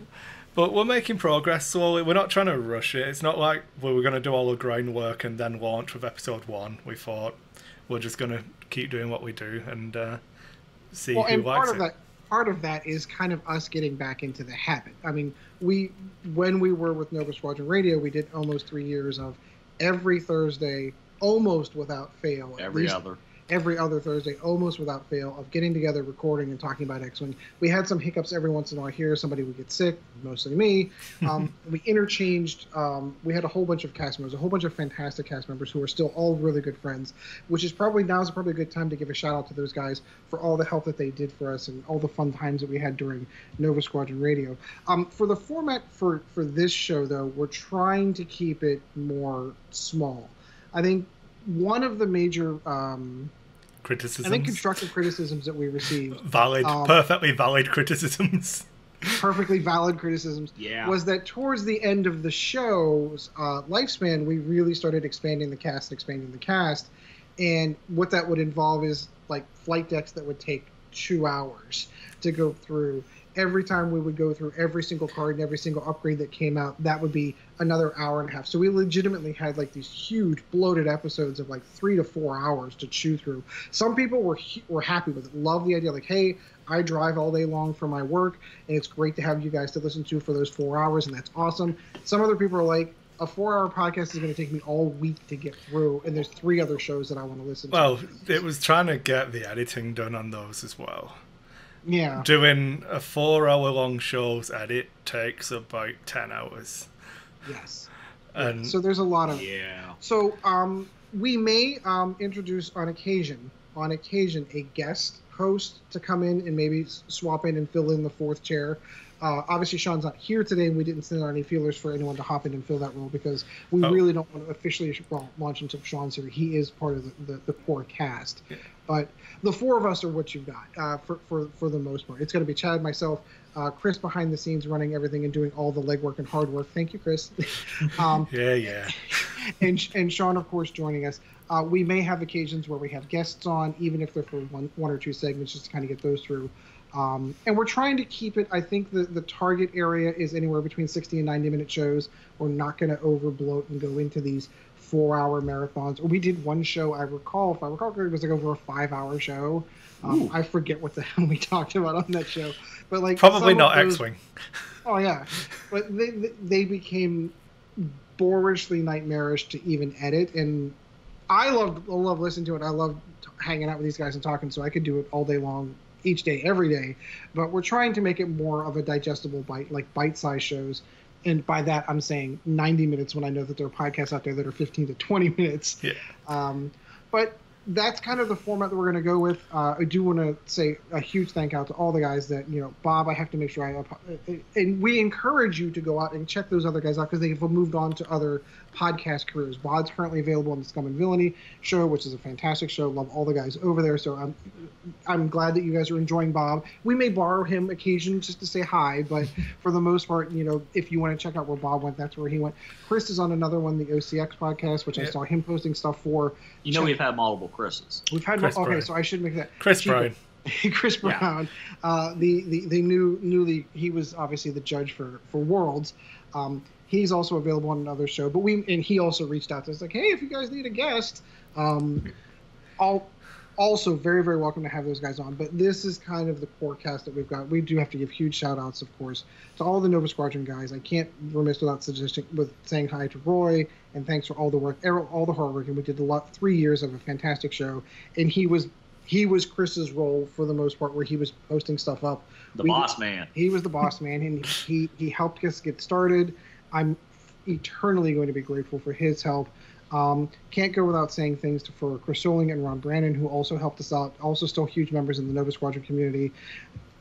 but we're making progress slowly. We're not trying to rush it. It's not like we were going to do all the groundwork and then launch with episode 1. We thought we're just going to keep doing what we do and see who likes it. Part of that is kind of us getting back into the habit. I mean, when we were with Nova Squadron Radio, we did almost 3 years of every Thursday, almost without fail. Every other Thursday, almost without fail, of getting together, recording, and talking about X-Wing. We had some hiccups every once in a while here. Somebody would get sick, mostly me. We interchanged. We had a whole bunch of cast members, a whole bunch of fantastic cast members who are still all really good friends, which is probably a good time to give a shout-out to those guys for all the help that they did for us and all the fun times that we had during Nova Squadron Radio. For the format for this show, though, we're trying to keep it more small. I think one of the major criticisms. I think constructive criticisms that we received. Perfectly valid criticisms. Perfectly valid criticisms. Yeah. Was that towards the end of the show's lifespan, we really started expanding the cast. And what that would involve is like flight decks that would take 2 hours to go through. Every time we would go through every single card and every single upgrade that came out, that would be another hour and a half. So we legitimately had like these huge bloated episodes of like 3 to 4 hours to chew through. Some people were happy with it, love the idea. Like, hey, I drive all day long for my work, and it's great to have you guys to listen to for those 4 hours, and that's awesome. Some other people are like, a 4-hour podcast is going to take me all week to get through, and there's 3 other shows that I want to listen to. Well, it was trying to get the editing done on those as well. Yeah. Doing a 4-hour-long show's edit takes about 10 hours. Yes. And so there's a lot of... Yeah. So we may introduce on occasion a guest host to come in and maybe swap in and fill in the fourth chair. Obviously, Sean's not here today, and we didn't send out any feelers for anyone to hop in and fill that role because we really don't want to officially launch until Sean's here. He is part of the core cast. Yeah. But the four of us are what you've got for the most part. It's going to be Chad, myself, Kris behind the scenes running everything and doing all the legwork and hard work. Thank you, Kris. Yeah. And Sean, of course, joining us. We may have occasions where we have guests on, even if they're for one or two segments, just to kind of get those through. And we're trying to keep it, I think the target area is anywhere between 60 and 90-minute shows. We're not going to overbloat and go into these 4-hour marathons. We did one show, if I recall correctly, it was like over a 5-hour show. I forget what the hell we talked about on that show. But like probably not X-Wing. Oh, yeah. But they became boorishly nightmarish to even edit. And I love listening to it. I love hanging out with these guys and talking, so I could do it all day long, each day, every day. But we're trying to make it more of a digestible bite-sized shows. And by that, I'm saying 90 minutes when I know that there are podcasts out there that are 15 to 20 minutes. Yeah. But that's kind of the format that we're going to go with. I do want to say a huge thank out to all the guys that, Bob, I have to make sure and we encourage you to go out and check those other guys out because they've moved on to other podcast careers. Bob's currently available on the Scum and Villainy show, which is a fantastic show. Love all the guys over there. So I'm glad that you guys are enjoying Bob. We may borrow him occasionally just to say hi, but for the most part, if you want to check out where Bob went, that's where he went. Kris is on another one, the OCX podcast, which I saw him posting stuff for. We've had multiple Chris's. We've had Brown. So I should make that Kris Brown. Kris Brown. Yeah. The newly he was obviously the judge for Worlds. He's also available on another show, but he also reached out to us like, hey, if you guys need a guest, also very, very welcome to have those guys on. But this is kind of the core cast that we've got. We do have to give huge shout outs, of course, to all the Nova Squadron guys. I can't remiss without saying hi to Roy, and thanks for all the work, all the hard work. And we did 3 years of a fantastic show, and he was Kris's role for the most part, where he was posting stuff up. Boss man. He was the boss man, and he helped us get started. I'm eternally going to be grateful for his help. Can't go without saying things for Chris Soling and Ron Brandon, who also helped us out, also still huge members in the Nova Squadron community.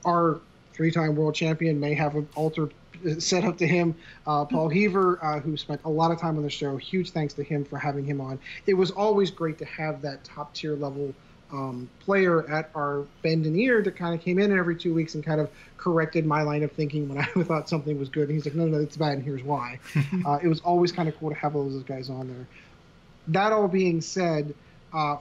Our 3-time world champion may have an altar set up to him. Paul Heaver, who spent a lot of time on the show, huge thanks to him for having him on. It was always great to have that top-tier level player at our bend and ear that kind of came in every 2 weeks and kind of corrected my line of thinking when I thought something was good. And he's like, no, it's bad, and here's why. It was always kind of cool to have all those guys on there. That all being said,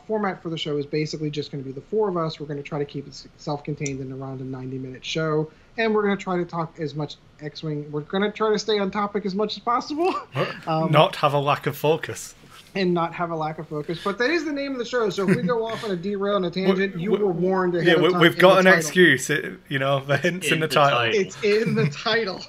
format for the show is basically just going to be the four of us. We're going to try to keep it self-contained in around a 90-minute show. And we're going to try to talk as much X-Wing. We're going to try to stay on topic as much as possible. Not have a lack of focus. And not have a lack of focus. But that is the name of the show. So if we go off on a derail and a tangent, you were warned ahead of time. We've got an excuse. The hint's in the title. It's in the title.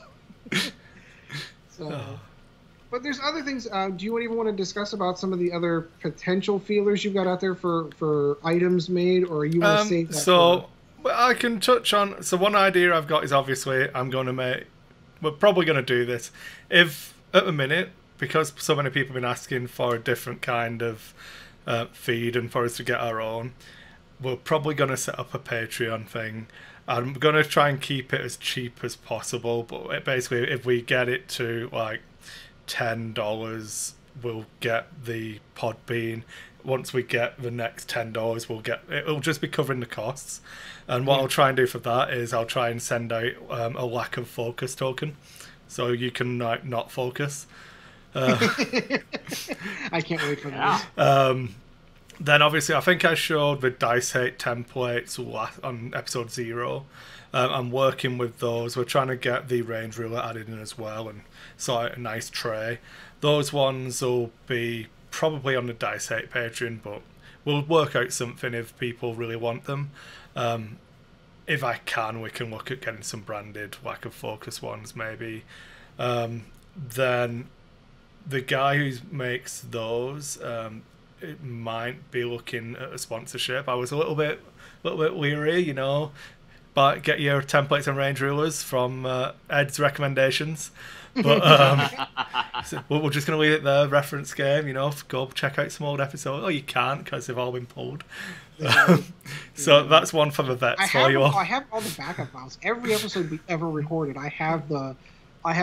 But there's other things. Do you even want to discuss about some of the other potential feelers you've got out there for items made? Or you want to save that? So I can touch on... So one idea I've got is obviously we're probably going to do this. If, at the minute... Because so many people have been asking for a different kind of feed and for us to get our own, we're probably going to set up a Patreon thing. I'm going to try and keep it as cheap as possible, but basically if we get it to like $10, we'll get the Podbean. Once we get the next $10, it'll just be covering the costs. And what I'll try and do for that is I'll try and send out a lack of focus token, so you can not focus. I can't wait for that. Then obviously I think I showed the DiceHate templates on episode 0. I'm working with those. We're trying to get the range ruler added in as well and sort out a nice tray. Those ones will be probably on the DiceHate Patreon, but we'll work out something if people really want them. If I can, we can look at getting some branded lack of focus ones maybe. Then the guy who makes those, it might be looking at a sponsorship. I was a little bit leery, but get your templates and range rulers from Ed's recommendations. But so we're just going to leave it there. Reference game, go check out some old episodes. Oh, you can't because they've all been pulled. So that's one for the vets for you all. I have all the backup files. Every episode we ever recorded, I have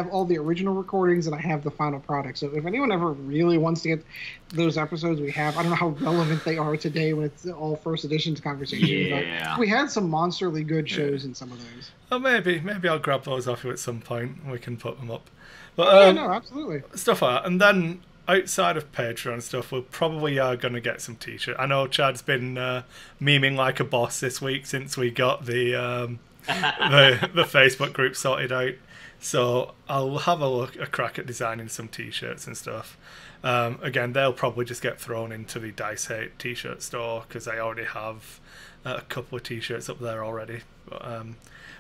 all the original recordings and I have the final product. So if anyone ever really wants to get those episodes we have, I don't know how relevant they are today when it's all first editions conversation. Yeah. But we had some monsterly good shows in some of those. Oh, maybe I'll grab those off you at some point and we can put them up. But no, absolutely. Stuff like that. And then outside of Patreon stuff, we probably are going to get some t-shirts. I know Chad's been memeing like a boss this week since we got the Facebook group sorted out. So I'll have a crack at designing some t-shirts and stuff. Again, they'll probably just get thrown into the DiceHate t-shirt store because I already have a couple of t-shirts up there already. But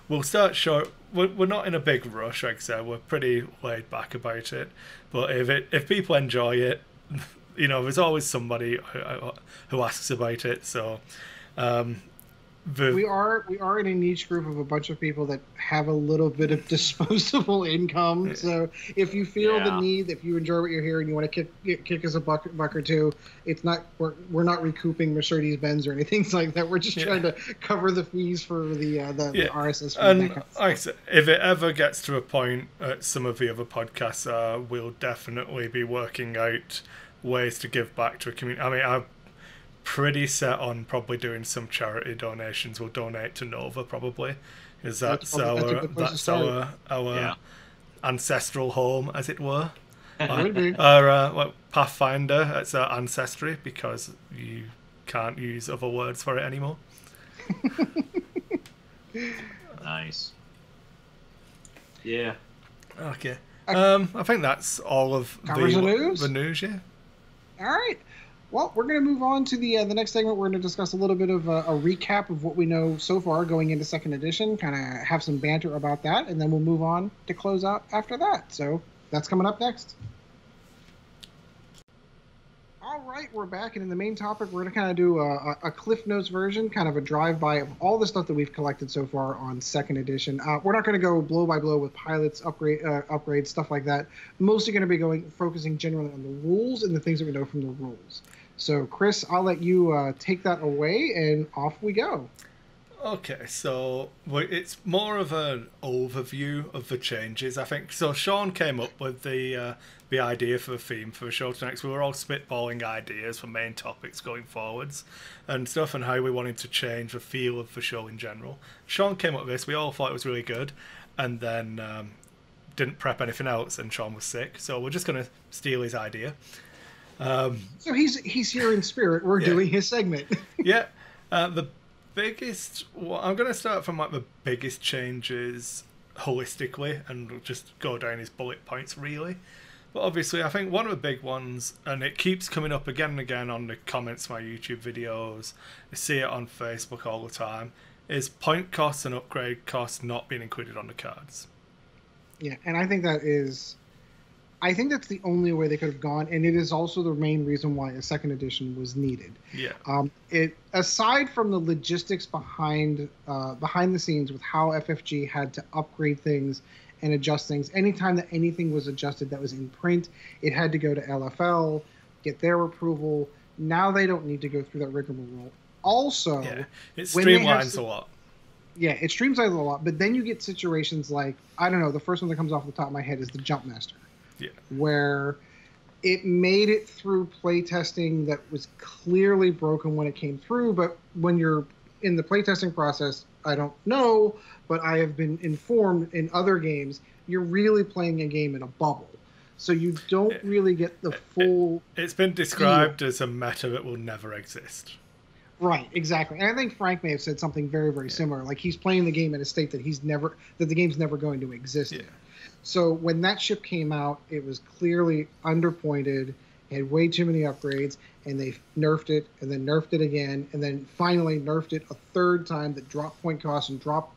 we'll start short. We're not in a big rush, like I said. We're pretty laid back about it. But if people enjoy it, there's always somebody who asks about it. So we are in a niche group of a bunch of people that have a little bit of disposable income. So if you feel the need, if you enjoy what you're hearing, you want to kick us a buck or two, it's not we're not recouping Mercedes-Benz or anything like that. We're just trying to cover the fees for the RSS feed. And like I said, if it ever gets to a point at some of the other podcasts, we'll definitely be working out ways to give back to a community. I mean, I'm pretty set on probably doing some charity donations. We'll donate to Nova probably, because that's our ancestral home, as it were. Our Pathfinder, it's our ancestry, because you can't use other words for it anymore. Nice. Yeah. Okay. I think that's all of the news. Yeah. All right. Well, we're going to move on to the next segment. We're going to discuss a little bit of a recap of what we know so far going into second edition, kind of have some banter about that, and then we'll move on to close out after that. So that's coming up next. All right, we're back, and in the main topic, we're going to kind of do a Cliff Notes version, kind of a drive-by of all the stuff that we've collected so far on second edition. We're not going to go blow by blow with pilots, upgrades, stuff like that. Mostly going to be focusing generally on the rules and the things that we know from the rules. So, Kris, I'll let you take that away, and off we go. Okay, so it's more of an overview of the changes, I think. So Sean came up with the idea for the theme for the show tonight. So we were all spitballing ideas for main topics going forwards and stuff, and how we wanted to change the feel of the show in general. Sean came up with this. We all thought it was really good, and then didn't prep anything else, and Sean was sick. So we're just going to steal his idea. So he's here in spirit. We're doing his segment. Yeah. The biggest... Well, I'm going to start from the biggest changes holistically and just go down his bullet points, really. But obviously, I think one of the big ones, and it keeps coming up again and again on the comments of my YouTube videos, I see it on Facebook all the time, is point costs and upgrade costs not being included on the cards. Yeah, and I think that's the only way they could have gone, and it is also the main reason why a second edition was needed. Yeah. Aside from the logistics behind the scenes with how FFG had to upgrade things and adjust things, anytime that anything was adjusted that was in print, it had to go to LFL, get their approval. Now they don't need to go through that rigmarole. Also, it streamlines a lot. Yeah, it streamlines a lot, but then you get situations like, I don't know, the first one that comes off the top of my head is the Jump Master. Yeah. Where it made it through playtesting that was clearly broken when it came through, but when you're in the playtesting process, I don't know, but I have been informed in other games, you're really playing a game in a bubble. So you don't really get the full... It's been described as a meta that will never exist. Right, exactly. And I think Frank may have said something very, very similar. Like, he's playing the game in a state that the game's never going to exist in. So when that ship came out, it was clearly underpointed, it had way too many upgrades, and they nerfed it, and then nerfed it again, and then finally nerfed it a third time that dropped point costs and dropped...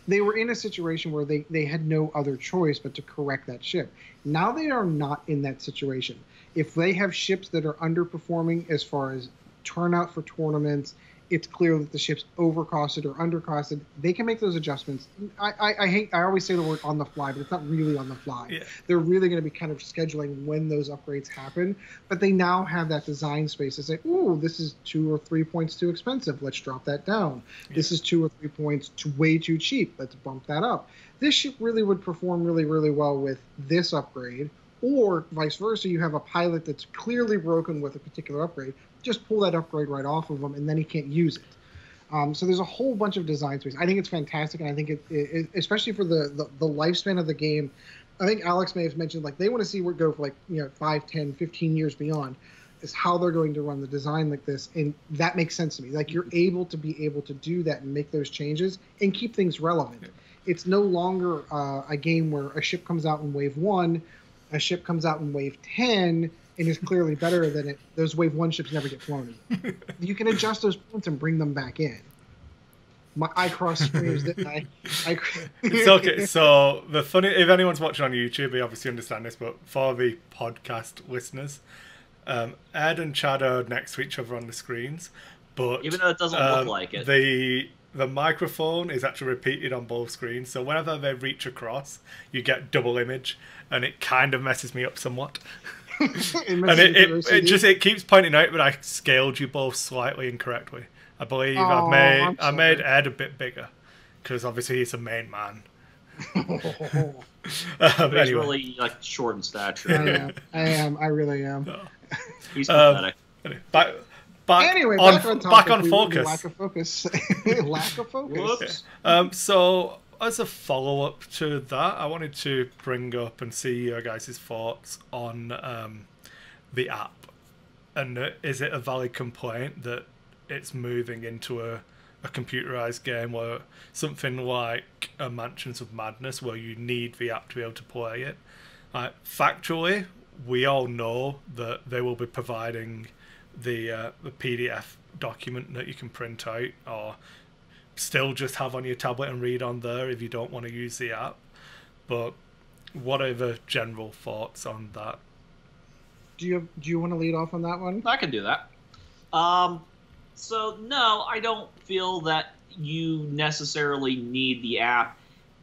They were in a situation where they had no other choice but to correct that ship. Now they are not in that situation. If they have ships that are underperforming as far as turnout for tournaments, it's clear that the ship's overcosted or undercosted, they can make those adjustments. I always say the word on the fly, but it's not really on the fly. Yeah. They're really going to be kind of scheduling when those upgrades happen, but they now have that design space to say, ooh, this is 2 or 3 points too expensive. Let's drop that down. Yeah. This is 2 or 3 points way too cheap. Let's bump that up. This ship really would perform really, really well with this upgrade, or vice versa. You have a pilot that's clearly broken with a particular upgrade. Just pull that upgrade right off of him, and then he can't use it. So there's a whole bunch of design space. I think it's fantastic, and I think it especially for the lifespan of the game. I think Alex may have mentioned, like, they want to see where it go for, like, 5, 10, 15 years beyond, is how they're going to run the design like this, and that makes sense to me. Like, you're able to do that and make those changes and keep things relevant. Yeah. It's no longer a game where a ship comes out in Wave 1, a ship comes out in Wave 10, and is clearly better than it. Those Wave 1 ships never get flown again. You can adjust those points and bring them back in. I crossed screens, didn't I? It's okay. So the funny, if anyone's watching on YouTube, they obviously understand this, but for the podcast listeners, Ed and Chad are next to each other on the screens, but even though it doesn't look like it, the microphone is actually repeated on both screens. So whenever they reach across, you get double image, and it kind of messes me up somewhat. it keeps pointing out that I scaled you both slightly incorrectly. I believe I made Ed a bit bigger because obviously he's a main man. He's really like short in stature. I am. I really am. No. He's pathetic. Back on focus. Lack of focus. Lack of focus. So as a follow-up to that, I wanted to bring up and see your guys' thoughts on the app. And is it a valid complaint that it's moving into a computerized game where something like a Mansions of Madness where you need the app to be able to play it? Factually, we all know that they will be providing the PDF document that you can print out or still just have on your tablet and read on there if you don't want to use the app. But what are the general thoughts on that? Do you want to lead off on that one? I can do that. So no, I don't feel that you necessarily need the app.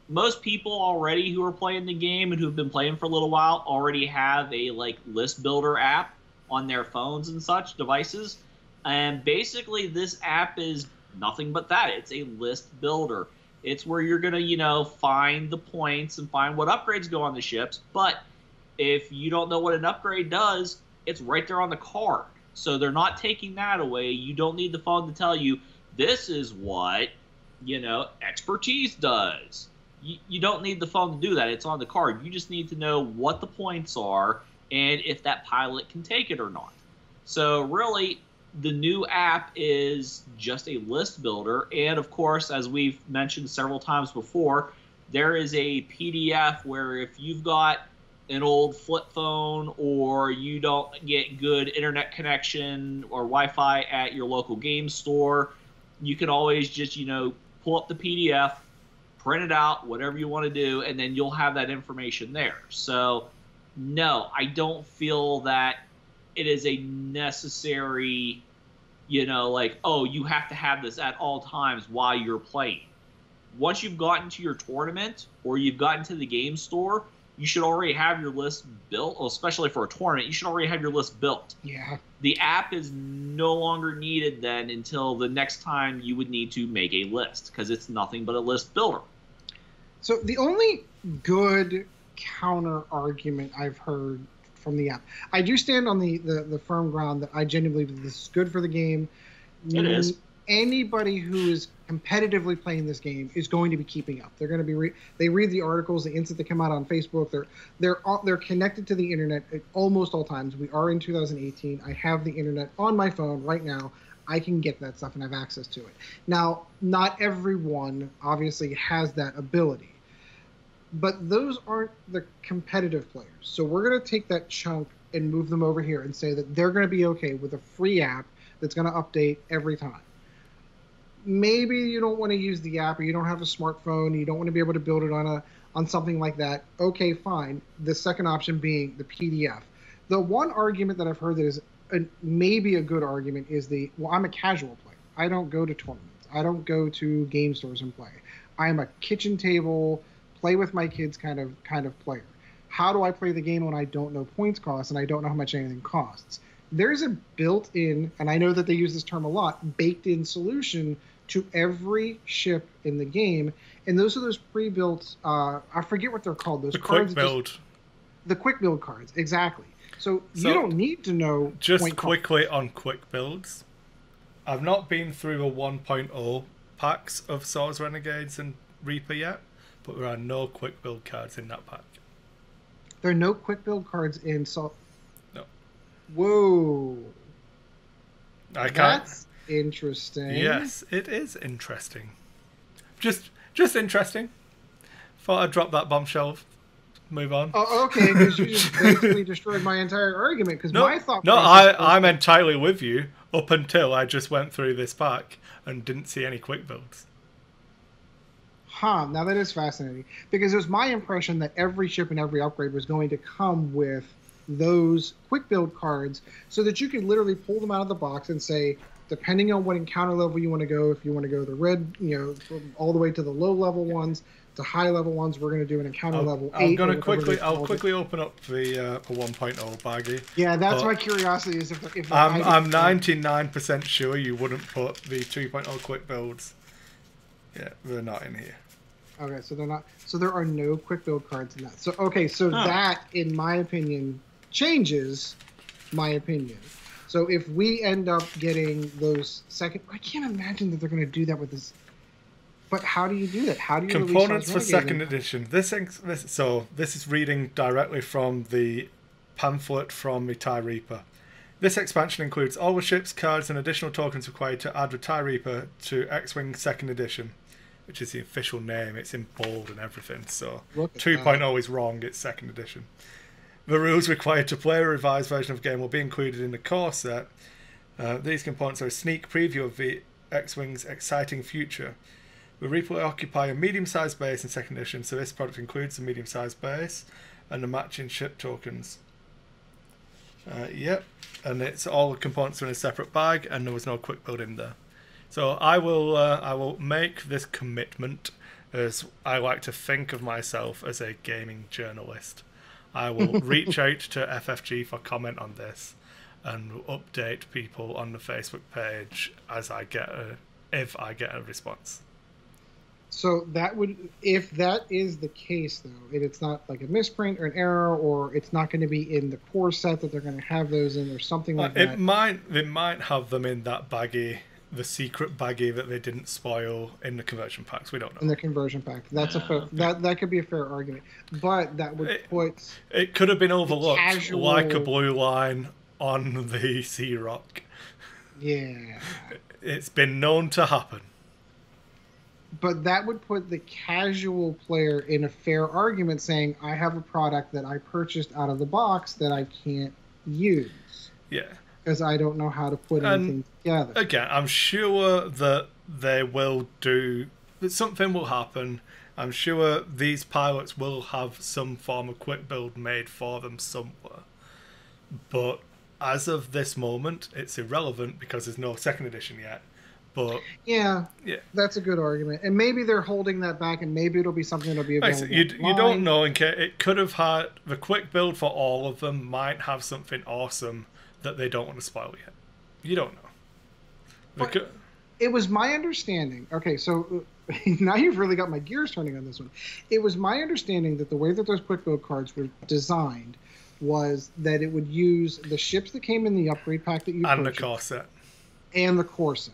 Most people already who are playing the game and who've been playing for a little while already have a list builder app on their phones and such devices. And basically this app is nothing but that. It's a list builder. It's where you're going to, find the points and find what upgrades go on the ships. But if you don't know what an upgrade does, it's right there on the card. So they're not taking that away. You don't need the phone to tell you, this is what, expertise does. You don't need the phone to do that. It's on the card. You just need to know what the points are and if that pilot can take it or not. So really, the new app is just a list builder. And of course, as we've mentioned several times before, there is a PDF where if you've got an old flip phone or you don't get good internet connection or Wi-Fi at your local game store, you can always just, pull up the PDF, print it out, whatever you want to do, and then you'll have that information there. So, no, I don't feel that it is a necessary, you have to have this at all times while you're playing. Once you've gotten to your tournament or you've gotten to the game store, you should already have your list built, especially for a tournament. You should already have your list built. Yeah. The app is no longer needed then until the next time you would need to make a list because it's nothing but a list builder. So the only good counter argument I've heard from the app, I do stand on the firm ground that I genuinely believe this is good for the game. It is. Anybody who is competitively playing this game is going to be keeping up. They're going to be they read the articles the instant they come out on Facebook. They're connected to the internet at almost all times. We are in 2018. I have the internet on my phone right now. I can get that stuff and have access to it. Now, not everyone obviously has that ability, but those aren't the competitive players. So we're going to take that chunk and move them over here and say that they're going to be okay with a free app that's going to update every time. Maybe you don't want to use the app or you don't have a smartphone, you don't want to be able to build it on something like that. Okay, fine. The second option being the PDF. The one argument that I've heard that is maybe a good argument is I'm a casual player. I don't go to tournaments. I don't go to game stores and play. I'm a kitchen table, play with my kids kind of player. How do I play the game when I don't know points costs and I don't know how much anything costs? There's a built-in, and I know that they use this term a lot, baked-in solution to every ship in the game, and those are those pre-built. I forget what they're called. Those the cards. Quick build. The quick build cards, exactly. So you don't need to know. Just quickly on quick builds, I've not been through a 1.0 packs of Swords, Renegades, and Reaper yet, but there are no quick build cards in that pack. There are no quick build cards in Swords. No. Whoa. That's interesting. Yes, it is interesting. Just interesting. Thought I'd drop that bombshell. Move on. Oh, okay, because you just basically destroyed my entire argument. Because my thought. No, I'm entirely with you up until I just went through this pack and didn't see any quick builds. Huh, now that is fascinating. Because it was my impression that every ship and every upgrade was going to come with those quick build cards so that you could literally pull them out of the box and say, depending on what encounter level you want to go, if you want to go the red, all the way to the low level ones, to high level ones, we're going to do an encounter level 8. I'll quickly open up the 1.0 baggie. Yeah, that's my curiosity is if I'm 99% sure you wouldn't put the 2.0 quick builds. Yeah, they're not in here. Okay, so they're not. So there are no quick build cards in that. So that, in my opinion, changes my opinion. So if we end up getting those second, I can't imagine that they're going to do that with this. But how do you do that? How do you components for second edition? This is reading directly from the pamphlet from the TIE Reaper. This expansion includes all the ships, cards, and additional tokens required to add the TIE Reaper to X-Wing second edition, which is the official name. It's in bold and everything. So 2.0 is wrong. It's second edition. The rules required to play a revised version of the game will be included in the core set. These components are a sneak preview of the X-Wing's exciting future. The Reaper will occupy a medium-sized base in second edition, so this product includes the medium-sized base and the matching ship tokens. Yep, and it's all the components are in a separate bag, and there was no quick build in there. So I will make this commitment, as I like to think of myself as a gaming journalist. I will reach out to FFG for comment on this, and update people on the Facebook page as if I get a response. So that would, if that is the case, though, and it's not like a misprint or an error, or it's not going to be in the core set that they're going to have those in, or something like that. They might have them in that baggie, the secret baggie that they didn't spoil in the conversion packs. We don't know. In the conversion pack, that's a fair, that could be a fair argument, but that would put it could have been overlooked like a blue line on the Sea Rock. Yeah, it's been known to happen. But that would put the casual player in a fair argument saying, I have a product that I purchased out of the box that I can't use. Yeah. Because I don't know how to put anything together. Again, I'm sure that they will that something will happen. I'm sure these pilots will have some form of quick build made for them somewhere. But as of this moment, it's irrelevant because there's no second edition yet. But yeah, that's a good argument, and maybe they're holding that back, and maybe it'll be something that'll be available. You don't know. It could have had the quick build for all of them. Might have something awesome that they don't want to spoil yet. You don't know. It was my understanding. Okay, so now you've really got my gears turning on this one. It was my understanding that the way that those quick build cards were designed was that it would use the ships that came in the upgrade pack that you purchased, and the core set, and the core set.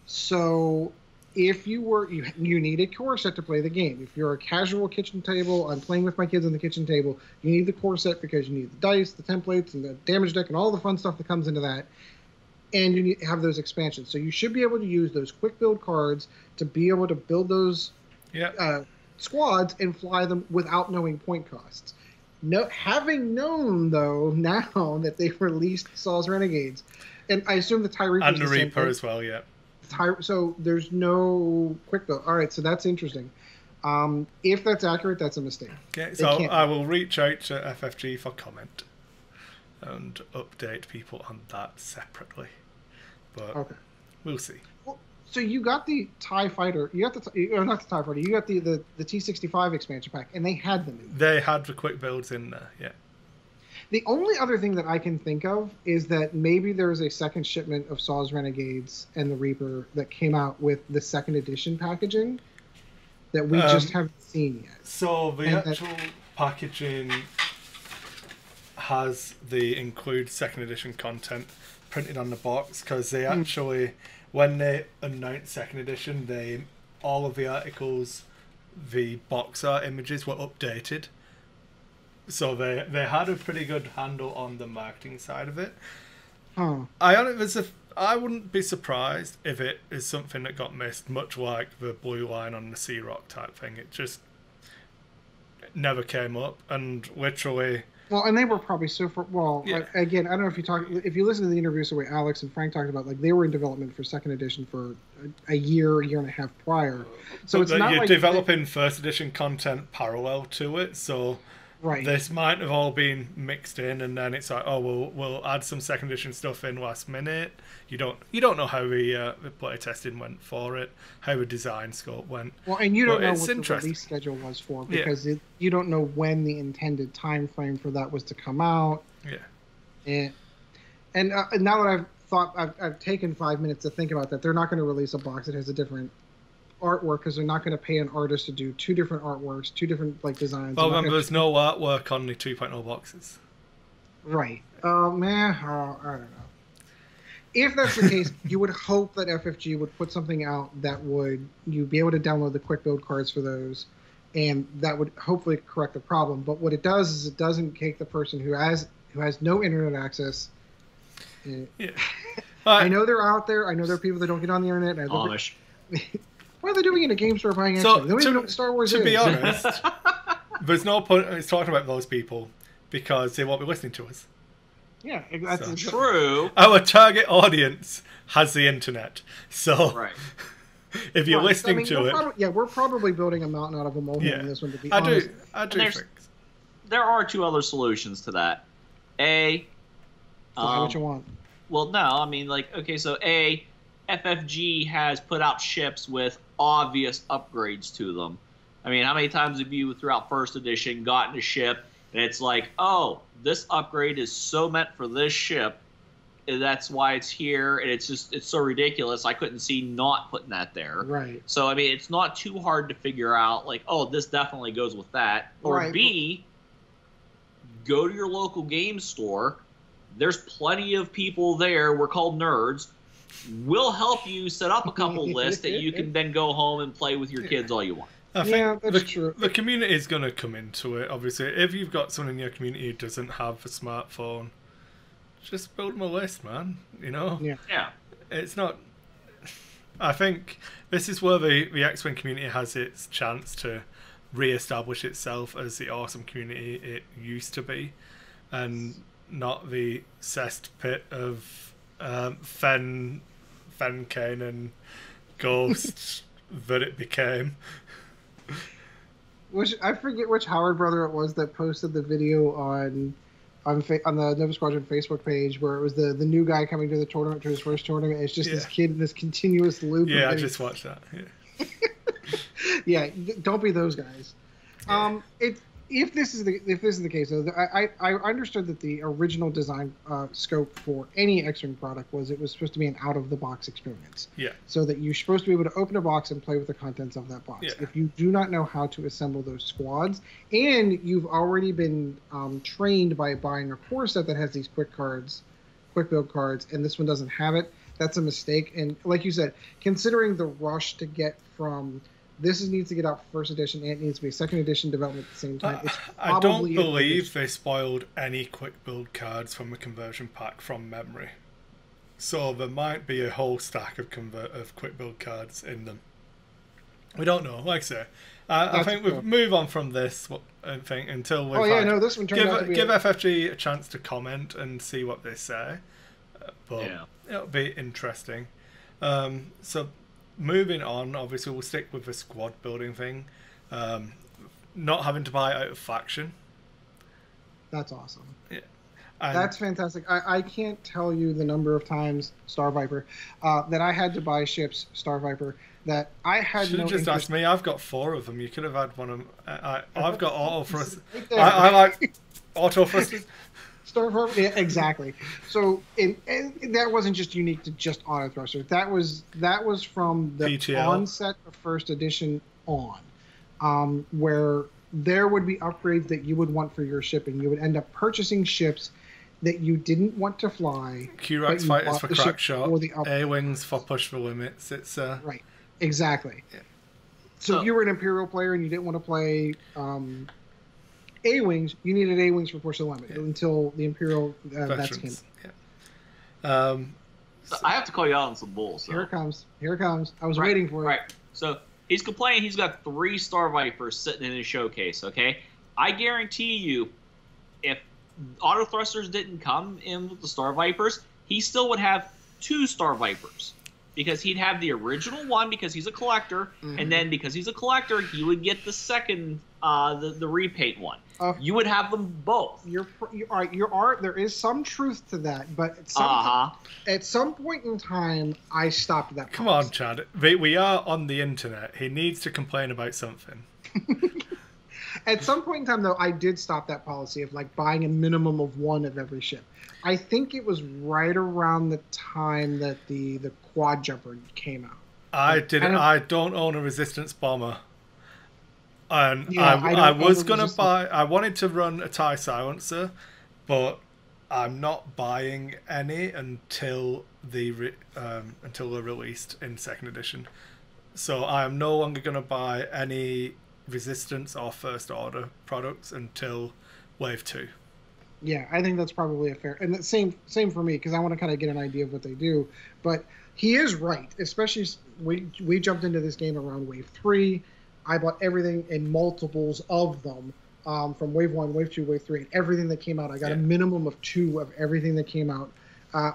So if you need a core set to play the game. If you're a casual kitchen table, I'm playing with my kids on the kitchen table, you need the core set because you need the dice, the templates, and the damage deck, and all the fun stuff that comes into that. And you need to have those expansions. So you should be able to use those quick build cards to be able to build those squads and fly them without knowing point costs. Having known, though, now that they've released Saul's Renegades, and I assume the TIE Reaper and the Reaper as well, yeah. So there's no quick build. All right, so that's interesting. If that's accurate, that's a mistake. Okay, so I will reach out to FFG for comment and update people on that separately. But we'll see. So you got the TIE Fighter, you got not the TIE Fighter, you got the T-65 expansion pack, and they had them in there. They had the quick builds in there, yeah. The only other thing that I can think of is that maybe there's a second shipment of Saw's Renegades and the Reaper that came out with the second edition packaging that we just haven't seen yet. So the actual packaging has the include second edition content printed on the box, because they actually, when they announced second edition, all of the articles, the box art images were updated. So they had a pretty good handle on the marketing side of it. Huh. I wouldn't be surprised if it is something that got missed, much like the blue line on the Sea Rock type thing. It just never came up, and literally. Well, and they were probably again, I don't know if you listen to the interviews the way Alex and Frank talked about, like they were in development for second edition for a year and a half prior. So but it's not you're like developing first edition content parallel to it, so. Right. This might have all been mixed in, and then it's like, oh, we'll add some second edition stuff in last minute. You don't know how the play testing went for it, how the design scope went. Well, and you don't know what the release schedule was for, because you don't know when the intended time frame for that was to come out. Yeah. And now that I've taken 5 minutes to think about that, they're not going to release a box that has a different artwork, because they're not going to pay an artist to do two different artworks, two different designs. Well, remember, there's no artwork on the 2.0 boxes. Right. I don't know. If that's the case, you would hope that FFG would put something out that you'd be able to download the quick build cards for those, and that would hopefully correct the problem. But what it does is it doesn't take the person who has no internet access. Yeah. I know they're out there. I know there are people that don't get on the internet. Amish. Why are they doing it in a game store buying extra? They don't even know what Star Wars is. To be honest, there's no point in talking about those people, because they won't be listening to us. Yeah, that's true. Our target audience has the internet, so right. If you're listening to it, we're probably building a mountain out of a molehill in this one. To be honest, I do think there are two other solutions to that. What you want? Well, no, I mean, so FFG has put out ships with obvious upgrades to them. I mean, how many times have you, throughout first edition, gotten a ship and it's like, oh, this upgrade is so meant for this ship, and that's why it's here, and it's so ridiculous, I couldn't see not putting that there. Right. So, I mean, it's not too hard to figure out, oh, this definitely goes with that. Or right. B, go to your local game store. There's plenty of people there. We're called nerds. We'll help you set up a couple lists that you can then go home and play with your kids all you want. I think that's true. The community is going to come into it, obviously. If you've got someone in your community who doesn't have a smartphone, just build them a list, man. Yeah. It's not... I think this is where the X-Wing community has its chance to re-establish itself as the awesome community it used to be, and not the cesspit of Fen Kane and Ghost that it became. I forget which Howard brother it was that posted the video on the Nova Squadron Facebook page, where it was the new guy coming to the tournament, to his first tournament. It's just this kid in this continuous loop. Yeah, I just watched that. Yeah, don't be those guys. Yeah. If this is the case, though, I understood that the original design scope for any X-Wing product was it was supposed to be an out-of-the-box experience. Yeah. So that you're supposed to be able to open a box and play with the contents of that box. Yeah. If you do not know how to assemble those squads, and you've already been trained by buying a core set that has these quick build cards, and this one doesn't have it, that's a mistake. And like you said, considering the rush to get from... This needs to get out first edition, and it needs to be second edition development at the same time. I don't believe they spoiled any quick build cards from the conversion pack from memory. So there might be a whole stack of quick build cards in them. We don't know. Like I say, I think we'll move on from this thing until we this one turned out to be give FFG a chance to comment and see what they say. But it'll be interesting. So moving on, obviously we'll stick with the squad building thing. Not having to buy out of faction. That's awesome. Yeah. That's fantastic. I can't tell you the number of times, Star Viper, that I had to buy ships, Star Viper, that I had should no have just interest. asked me. I've got 4 of them. You could have had one of them. I've got auto thrusters. Right I like auto thrusters. Star Viper, yeah, exactly. So and that wasn't just unique to just auto thruster. That was from the PTL. onset of first edition on, where there would be upgrades that you would want for your ship, and you would end up purchasing ships that you didn't want to fly. Q-Rex fighters for crack shot, A-Wings for push the limits. It's right, exactly. Yeah. So if you were an Imperial player and you didn't want to play A-Wings, you needed A-Wings for push the limit until the Imperial vets came. Yeah. I have to call you out on some bull. So. Here it comes. Here it comes. I was waiting for it. Right. So he's complaining he's got 3 Star Vipers sitting in his showcase, okay? I guarantee you, if auto thrusters didn't come in with the Star Vipers, he still would have 2 Star Vipers. Because he'd have the original one because he's a collector, and then because he's a collector, he would get the second, the repaint one. You would have them both. There is some truth to that, but at some point in time, I stopped that. Come on, Chad. We are on the internet. He needs to complain about something. At some point in time, though, I did stop that policy of like buying a minimum of 1 of every ship. I think it was right around the time that the quad jumper came out. I don't own a resistance bomber. And I was going to buy... I wanted to run a TIE silencer, but I'm not buying any until they're released in 2nd edition. So I am no longer going to buy any resistance or first order products until Wave 2. Yeah, I think that's probably a fair... And the same for me, because I want to kind of get an idea of what they do. But he is right, especially... We jumped into this game around Wave 3. I bought everything in multiples of them, from Wave 1, Wave 2, Wave 3, and everything that came out. I got a minimum of 2 of everything that came out.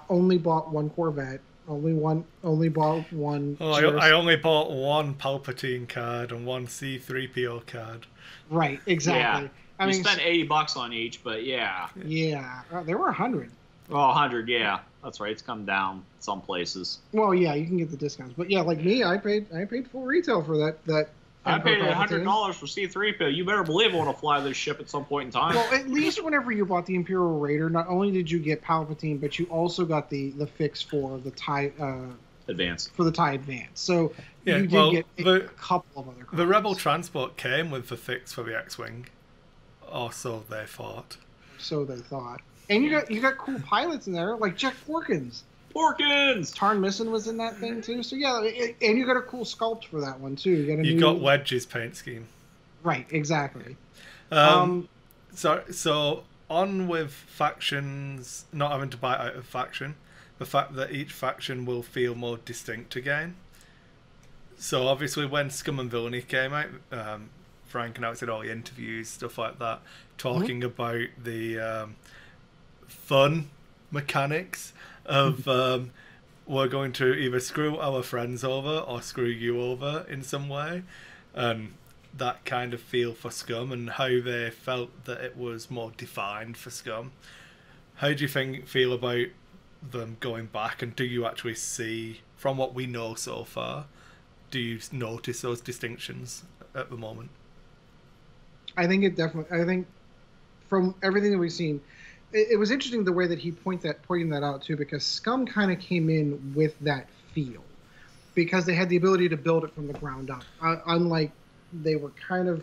Only bought 1 Corvette. Only bought 1... Oh, I only bought 1 Palpatine card and 1 C-3PO card. Right, exactly. Yeah. I mean, spent $80 on each, but yeah. Yeah, there were 100. Oh, 100, yeah. That's right. It's come down some places. Well, yeah, you can get the discounts. But yeah, like me, I paid full retail for that I paid $100 for C-3PO. You better believe I want to fly this ship at some point in time. Well, at least whenever you bought the Imperial Raider, not only did you get Palpatine, but you also got the fix for the TIE Advance. For the TIE Advance. So yeah, you did get a couple of other cards. The Rebel transport came with the fix for the X-Wing. Or so they thought. So they thought. And you got cool pilots in there, like Jack Porkins. Tarn Misson was in that thing too. So yeah, and you got a cool sculpt for that one too. You got Wedge's paint scheme. Right, exactly. So on with factions not having to buy out of faction, the fact that each faction will feel more distinct again. So obviously when Scum and Villainy came out, Frank announced all the interviews, stuff like that, talking about the fun mechanics of we're going to either screw our friends over or screw you over in some way, and that kind of feel for Scum and how they felt that it was more defined for Scum. How do you feel about them going back, and do you actually see, from what we know so far, do you notice those distinctions at the moment? I think from everything that we've seen, it was interesting the way that he pointing that out too, because Scum kind of came in with that feel because they had the ability to build it from the ground up. Unlike they were kind of,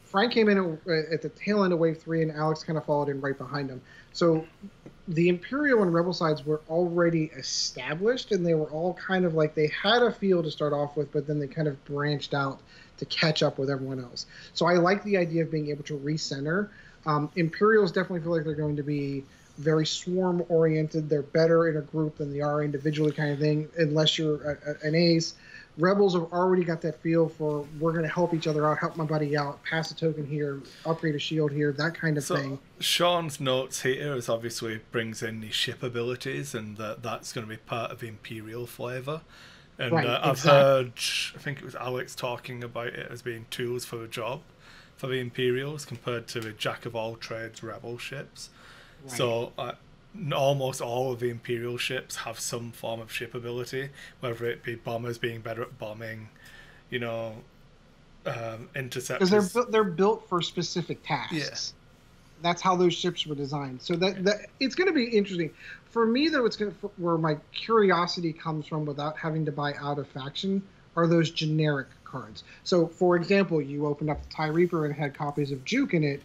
Frank came in at the tail end of Wave 3 and Alex kind of followed in right behind him. So the Imperial and Rebel sides were already established, and they were all kind of like, they had a feel to start off with, but then they kind of branched out to catch up with everyone else. So I like the idea of being able to recenter. Imperials definitely feel like they're going to be very swarm oriented. They're better in a group than they are individually, kind of thing, unless you're an ace. Rebels have already got that feel for, we're going to help each other out, help my buddy out, pass a token here, upgrade a shield here, that kind of thing. Sean's notes here is obviously brings in the ship abilities, and that's going to be part of the Imperial flavour. And right, I've heard, I think it was Alex talking about it as being tools for the job for the Imperials compared to the jack of all trades Rebel ships. Right. So almost all of the Imperial ships have some form of ship ability, whether it be bombers being better at bombing, you know, interceptors. Because they're built for specific tasks. Yeah. That's how those ships were designed. So that it's going to be interesting. For me, though, where my curiosity comes from without having to buy out of faction are those generic cards. So, for example, you opened up the TIE Reaper and had copies of Juke in it,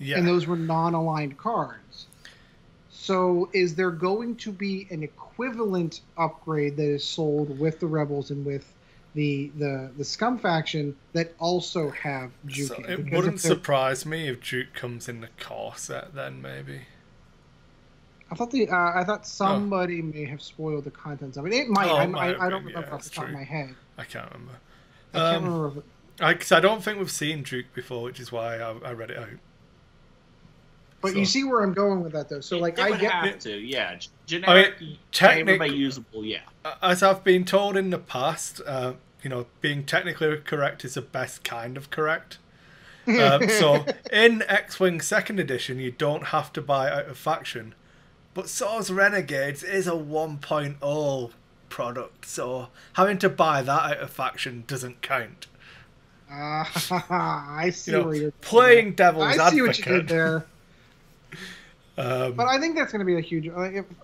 and those were non-aligned cards. So is there going to be an equivalent upgrade that is sold with the Rebels and with the Scum faction that also have Juke? So it wouldn't surprise me if Juke comes in the core set then, maybe. I thought somebody may have spoiled the contents of it. It might. I don't remember off the top of my head. I can't remember. I can't remember. Because I don't think we've seen Juke before, which is why I read it out. But you see where I'm going with that, though. So, like, I get have to, yeah. Generic, everybody usable, yeah. As I've been told in the past, you know, being technically correct is the best kind of correct. So, in X-Wing 2nd Edition, you don't have to buy out of faction. But so's Renegades is a 1.0 product, so having to buy that out of faction doesn't count. I see where you're playing devil's advocate. I see what you did there. But I think that's going to be a huge...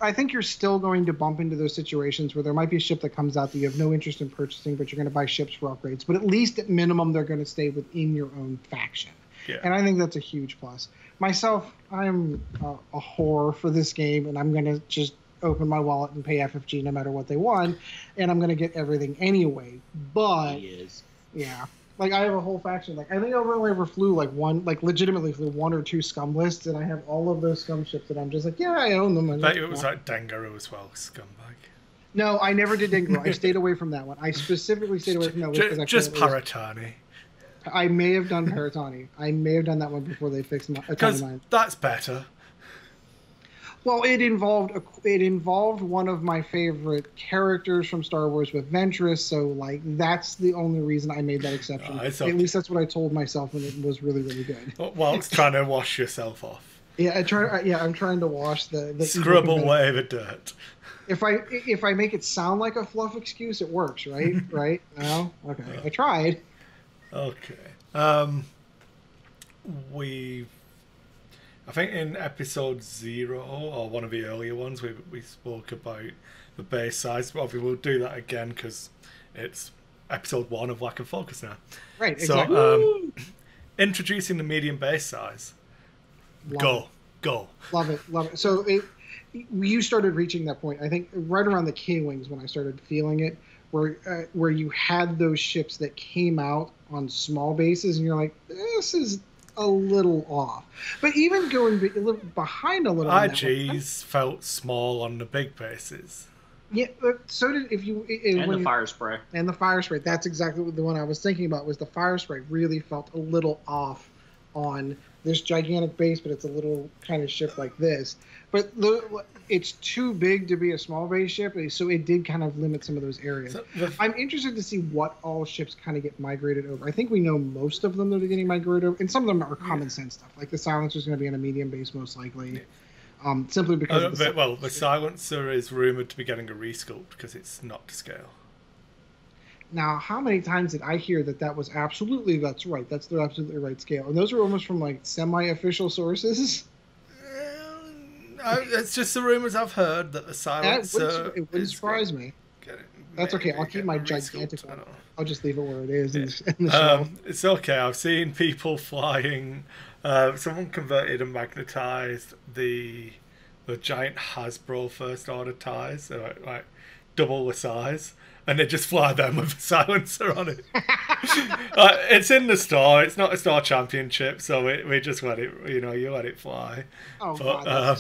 I think you're still going to bump into those situations where there might be a ship that comes out that you have no interest in purchasing, but you're going to buy ships for upgrades. But at least at minimum, they're going to stay within your own faction. Yeah. And I think that's a huge plus. Myself, I'm a whore for this game, and I'm going to just open my wallet and pay FFG no matter what they want, and I'm going to get everything anyway. But... He is. Yeah. Like, I have a whole faction. Like, I think I only ever flew, legitimately flew 1 or 2 scum lists, and I have all of those scum ships that I'm just like, yeah, I own them. But it was like Dengaro as well, scumbag. No, I never did Dengaro. I stayed away from that one. I specifically stayed away from that one. Just Paratani. I may have done Paratani. I may have done that one before they fixed my... Because that's better. Well, it involved one of my favorite characters from Star Wars with Ventress, so like that's the only reason I made that exception. At least that's what I told myself, and it was really, really good. Whilst trying to wash yourself off. Yeah, I'm trying to wash the scrub away the dirt. If I make it sound like a fluff excuse, it works, right? Right? No? Okay. I tried. Okay. I think in episode 0 or one of the earlier ones we spoke about the base size. But obviously we'll do that again because it's episode 1 of Lack of Focus now. Right, exactly. So introducing the medium base size. Go. Love it. So you started reaching that point, I think, right around the K-Wings when I started feeling it, where you had those ships that came out on small bases and you're like, this is a little off. But even going behind a little, IGs felt small on the big bases. Yeah, so did the fire spray. And the fire spray. That's exactly what the one I was thinking about was the fire spray. Really felt a little off on this gigantic base, but it's a little kind of ship like this. But it's too big to be a small base ship, so it did kind of limit some of those areas. I'm interested to see what all ships kind of get migrated over. I think we know most of them that are getting migrated over, and some of them are common sense stuff. Like the Silencer is going to be on a medium base most likely, simply because the Silencer is rumored to be getting a resculpt because it's not to scale. Now, how many times did I hear that was absolutely, that's right, that's the absolutely right scale? And those are almost from, like, semi-official sources. It's just the rumors I've heard that the Silencer... It wouldn't surprise me. That's okay, I'll keep my gigantic one. I'll just leave it where it is in the show. It's okay, I've seen people flying... someone converted and magnetized the giant Hasbro First Order ties, like double the size. And they just fly them with a Silencer on it. It's in the store. It's not a store championship, so we just let it. You let it fly. Oh, God.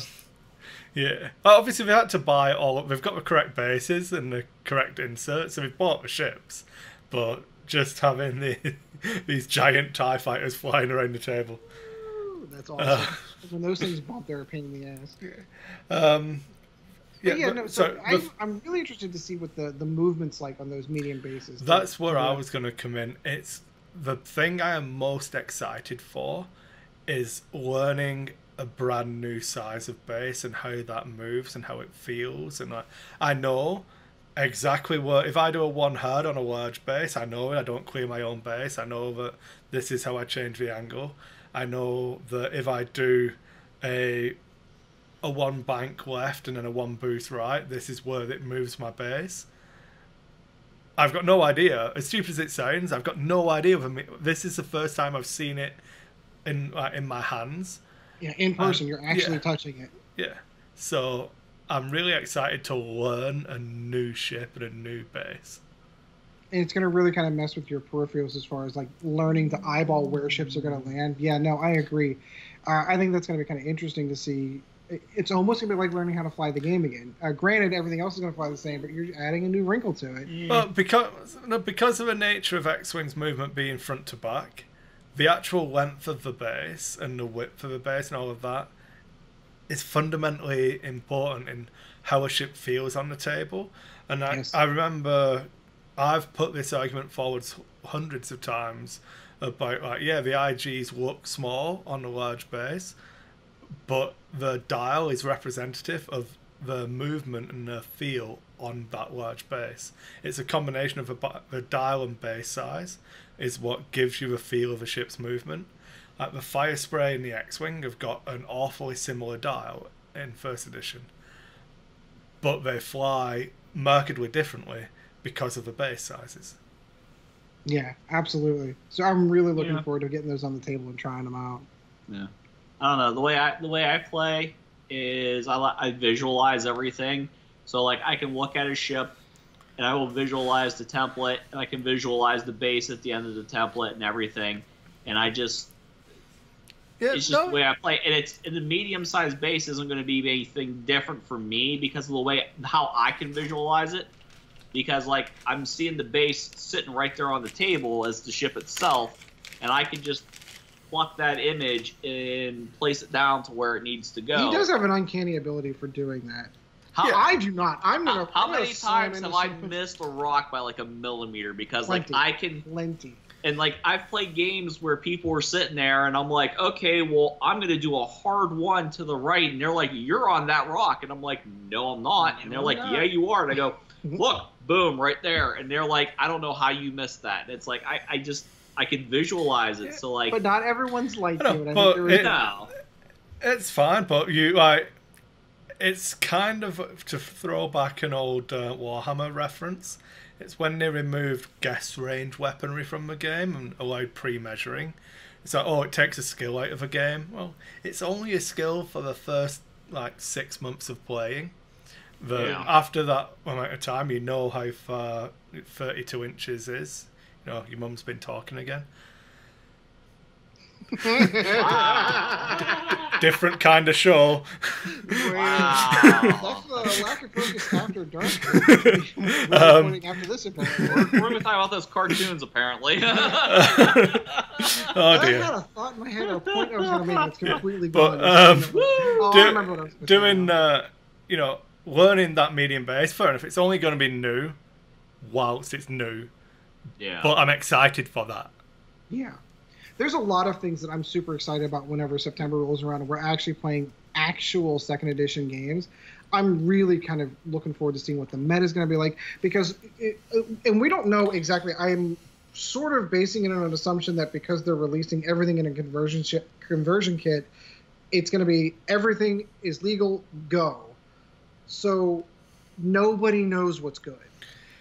Yeah. Obviously, we had to buy we've got the correct bases and the correct inserts, so we've bought the ships. But just having these giant TIE fighters flying around the table. Ooh, that's awesome. When those things bump, they're a pain in the ass. I'm really interested to see what the movement's like on those medium bases. That's where I was going to come in. It's the thing I am most excited for is learning a brand new size of base and how that moves and how it feels. And I know exactly what, if I do a 1 hard on a large base, I know I don't clear my own base. I know that this is how I change the angle. I know that if I do a 1 bank left and then a 1 boost right, this is where it moves my base. I've got no idea. As stupid as it sounds, I've got no idea. This is the first time I've seen it in my hands. Yeah, in person, you're actually touching it. Yeah. So I'm really excited to learn a new ship and a new base. And it's going to really kind of mess with your peripherals as far as like learning to eyeball where ships are going to land. Yeah, no, I agree. I think that's going to be kind of interesting to see. It's almost going to be like learning how to fly the game again. Granted, everything else is going to fly the same, but you're adding a new wrinkle to it. Well, because of the nature of X-Wing's movement being front to back, the actual length of the base and the width of the base and all of that is fundamentally important in how a ship feels on the table. And I remember I've put this argument forward hundreds of times about, like, yeah, the IGs look small on a large base, but the dial is representative of the movement and the feel on that large base. It's a combination of the dial and base size is what gives you a feel of a ship's movement. Like the Fire Spray and the X-Wing have got an awfully similar dial in first edition, but they fly markedly differently because of the base sizes. Yeah, absolutely. So I'm really looking forward to getting those on the table and trying them out. Yeah, I don't know, the way I play is I visualize everything. So like I can look at a ship and I will visualize the template, and I can visualize the base at the end of the template and everything, and I just it's just the way I play. And the medium-sized base isn't going to be anything different for me because of the way how I can visualize it. Because like I'm seeing the base sitting right there on the table as the ship itself, and I can just pluck that image and place it down to where it needs to go. He does have an uncanny ability for doing that. I do not. How many times have I missed a rock by like a millimeter? Because like I can plenty. And like I've played games where people were sitting there, and I'm like, okay, well I'm gonna do a hard one to the right, and they're like, you're on that rock, and I'm like, no, I'm not, and they're like, yeah, you are, and I go, look, boom, right there, and they're like, I don't know how you missed that. And it's like I can visualize it, so like, but not everyone's like you. It's fine, but you like. It's kind of, to throw back an old Warhammer reference, it's when they removed guess range weaponry from the game and allowed pre-measuring. It's like, oh, it takes a skill out of a game. Well, it's only a skill for the first, like, 6 months of playing. After that amount of time, you know how far 32 inches is. You know, your mum's been talking again. Different kind of show. Wow. That's the lack of focus after dark. After this, apparently. We're going to talk about those cartoons, apparently. Oh dear. I had a thought in my head, a point I was going to make that's completely gone. I remember what I was doing, learning that medium base, fair enough. It's only going to be new whilst it's new. Yeah. But I'm excited for that. Yeah. There's a lot of things that I'm super excited about whenever September rolls around and we're actually playing actual second edition games. I'm really kind of looking forward to seeing what the meta is going to be like, because and we don't know exactly. I am sort of basing it on an assumption that because they're releasing everything in a conversion kit, it's going to be everything is legal, go. So nobody knows what's good.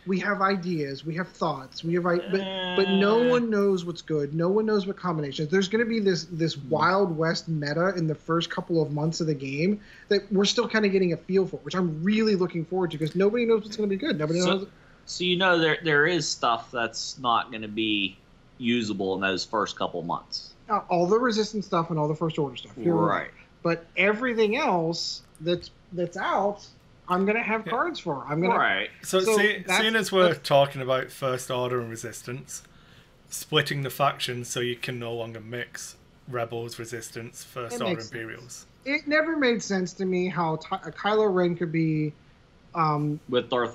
We have ideas, we have thoughts, but no one knows what's good. No one knows what combinations. There's going to be this Wild West meta in the first couple of months of the game that we're still kind of getting a feel for, which I'm really looking forward to, because nobody knows what's going to be good. Nobody knows. So there is stuff that's not going to be usable in those first couple months. All the resistance stuff and all the first order stuff. Right. But everything else that's out, I'm going to have cards for. Right. So seeing as we're talking about First Order and Resistance, splitting the factions so you can no longer mix Rebels, Resistance, First Order, Imperials. It never made sense to me how Kylo Ren could be with Darth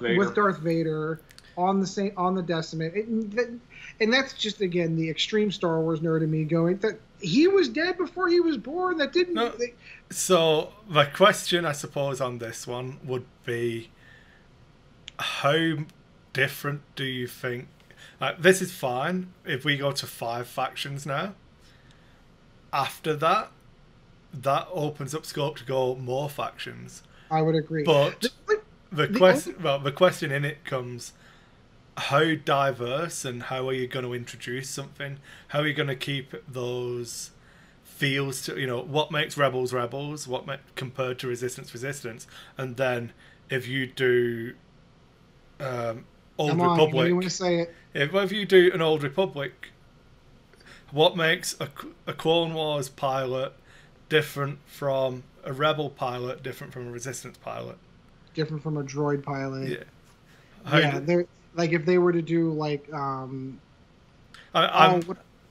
Vader. on the Decimate, and that's just again the extreme Star Wars nerd in me going that he was dead before he was born. That didn't. No. So the question, I suppose, on this one would be, how different do you think? This is fine if we go to 5 factions now. After that, that opens up scope to go more factions. I would agree. But the question in it comes: how diverse and how are you going to introduce something? How are you going to keep those feels to, you know, what makes rebels rebels, compared to resistance, and then if you do Old Republic, you want to say it? If you do an Old Republic, what makes a Clone Wars pilot different from a Rebel pilot, different from a Resistance pilot, different from a droid pilot? Yeah, they're like if they were to do like I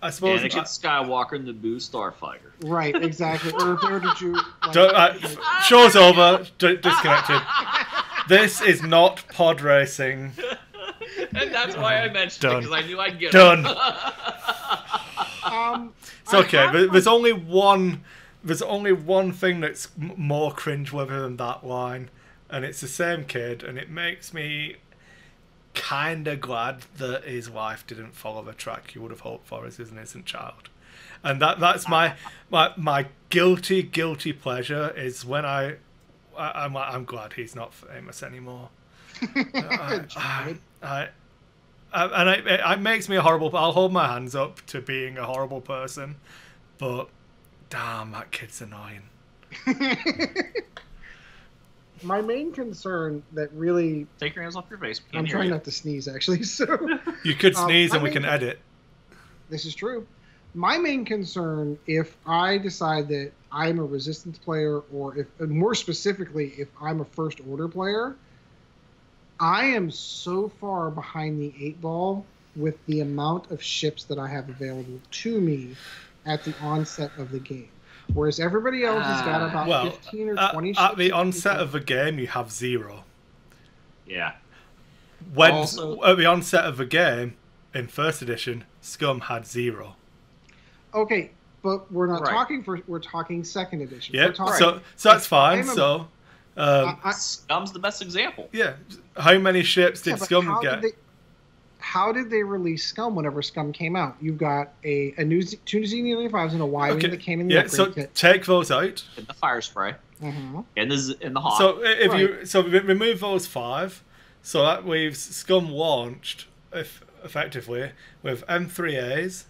suppose Anakin Skywalker and the Naboo Starfighter. Right, exactly. Or if they were to do like, show's over. Disconnected. This is not pod racing. And that's why I mentioned it, because I knew I'd get Done. It's okay. There's only one thing that's more cringeworthy than that line, and it's the same kid, and it makes me kind of glad that his wife didn't follow the track you would have hoped for as an innocent child. And that's my guilty pleasure is when I'm glad he's not famous anymore. It makes me a horrible. I'll hold my hands up to being a horrible person, but damn, that kid's annoying. My main concern that really... Take your hands off your face. I'm trying not to sneeze, actually. So you could sneeze and we can edit. This is true. My main concern, if I decide that I'm a Resistance player, or if, more specifically, if I'm a First Order player, I am so far behind the 8 ball with the amount of ships that I have available to me at the onset of the game. Whereas everybody else has got about 15 or 20 ships. At the onset of the game, you have 0. Yeah. At the onset of the game, in First Edition, Scum had 0. Okay, but we're not talking we're talking Second Edition. Yeah, so that's fine. Scum's the best example. Yeah. How many ships did Scum get? How did they release Scum whenever Scum came out? You've got two New Zealand 5s and a Y-wing that came in the upgrade kit. Take those out. In the fire spray. Mm-hmm. In the hot. So remove those 5, so that leaves Scum launched effectively with M3As,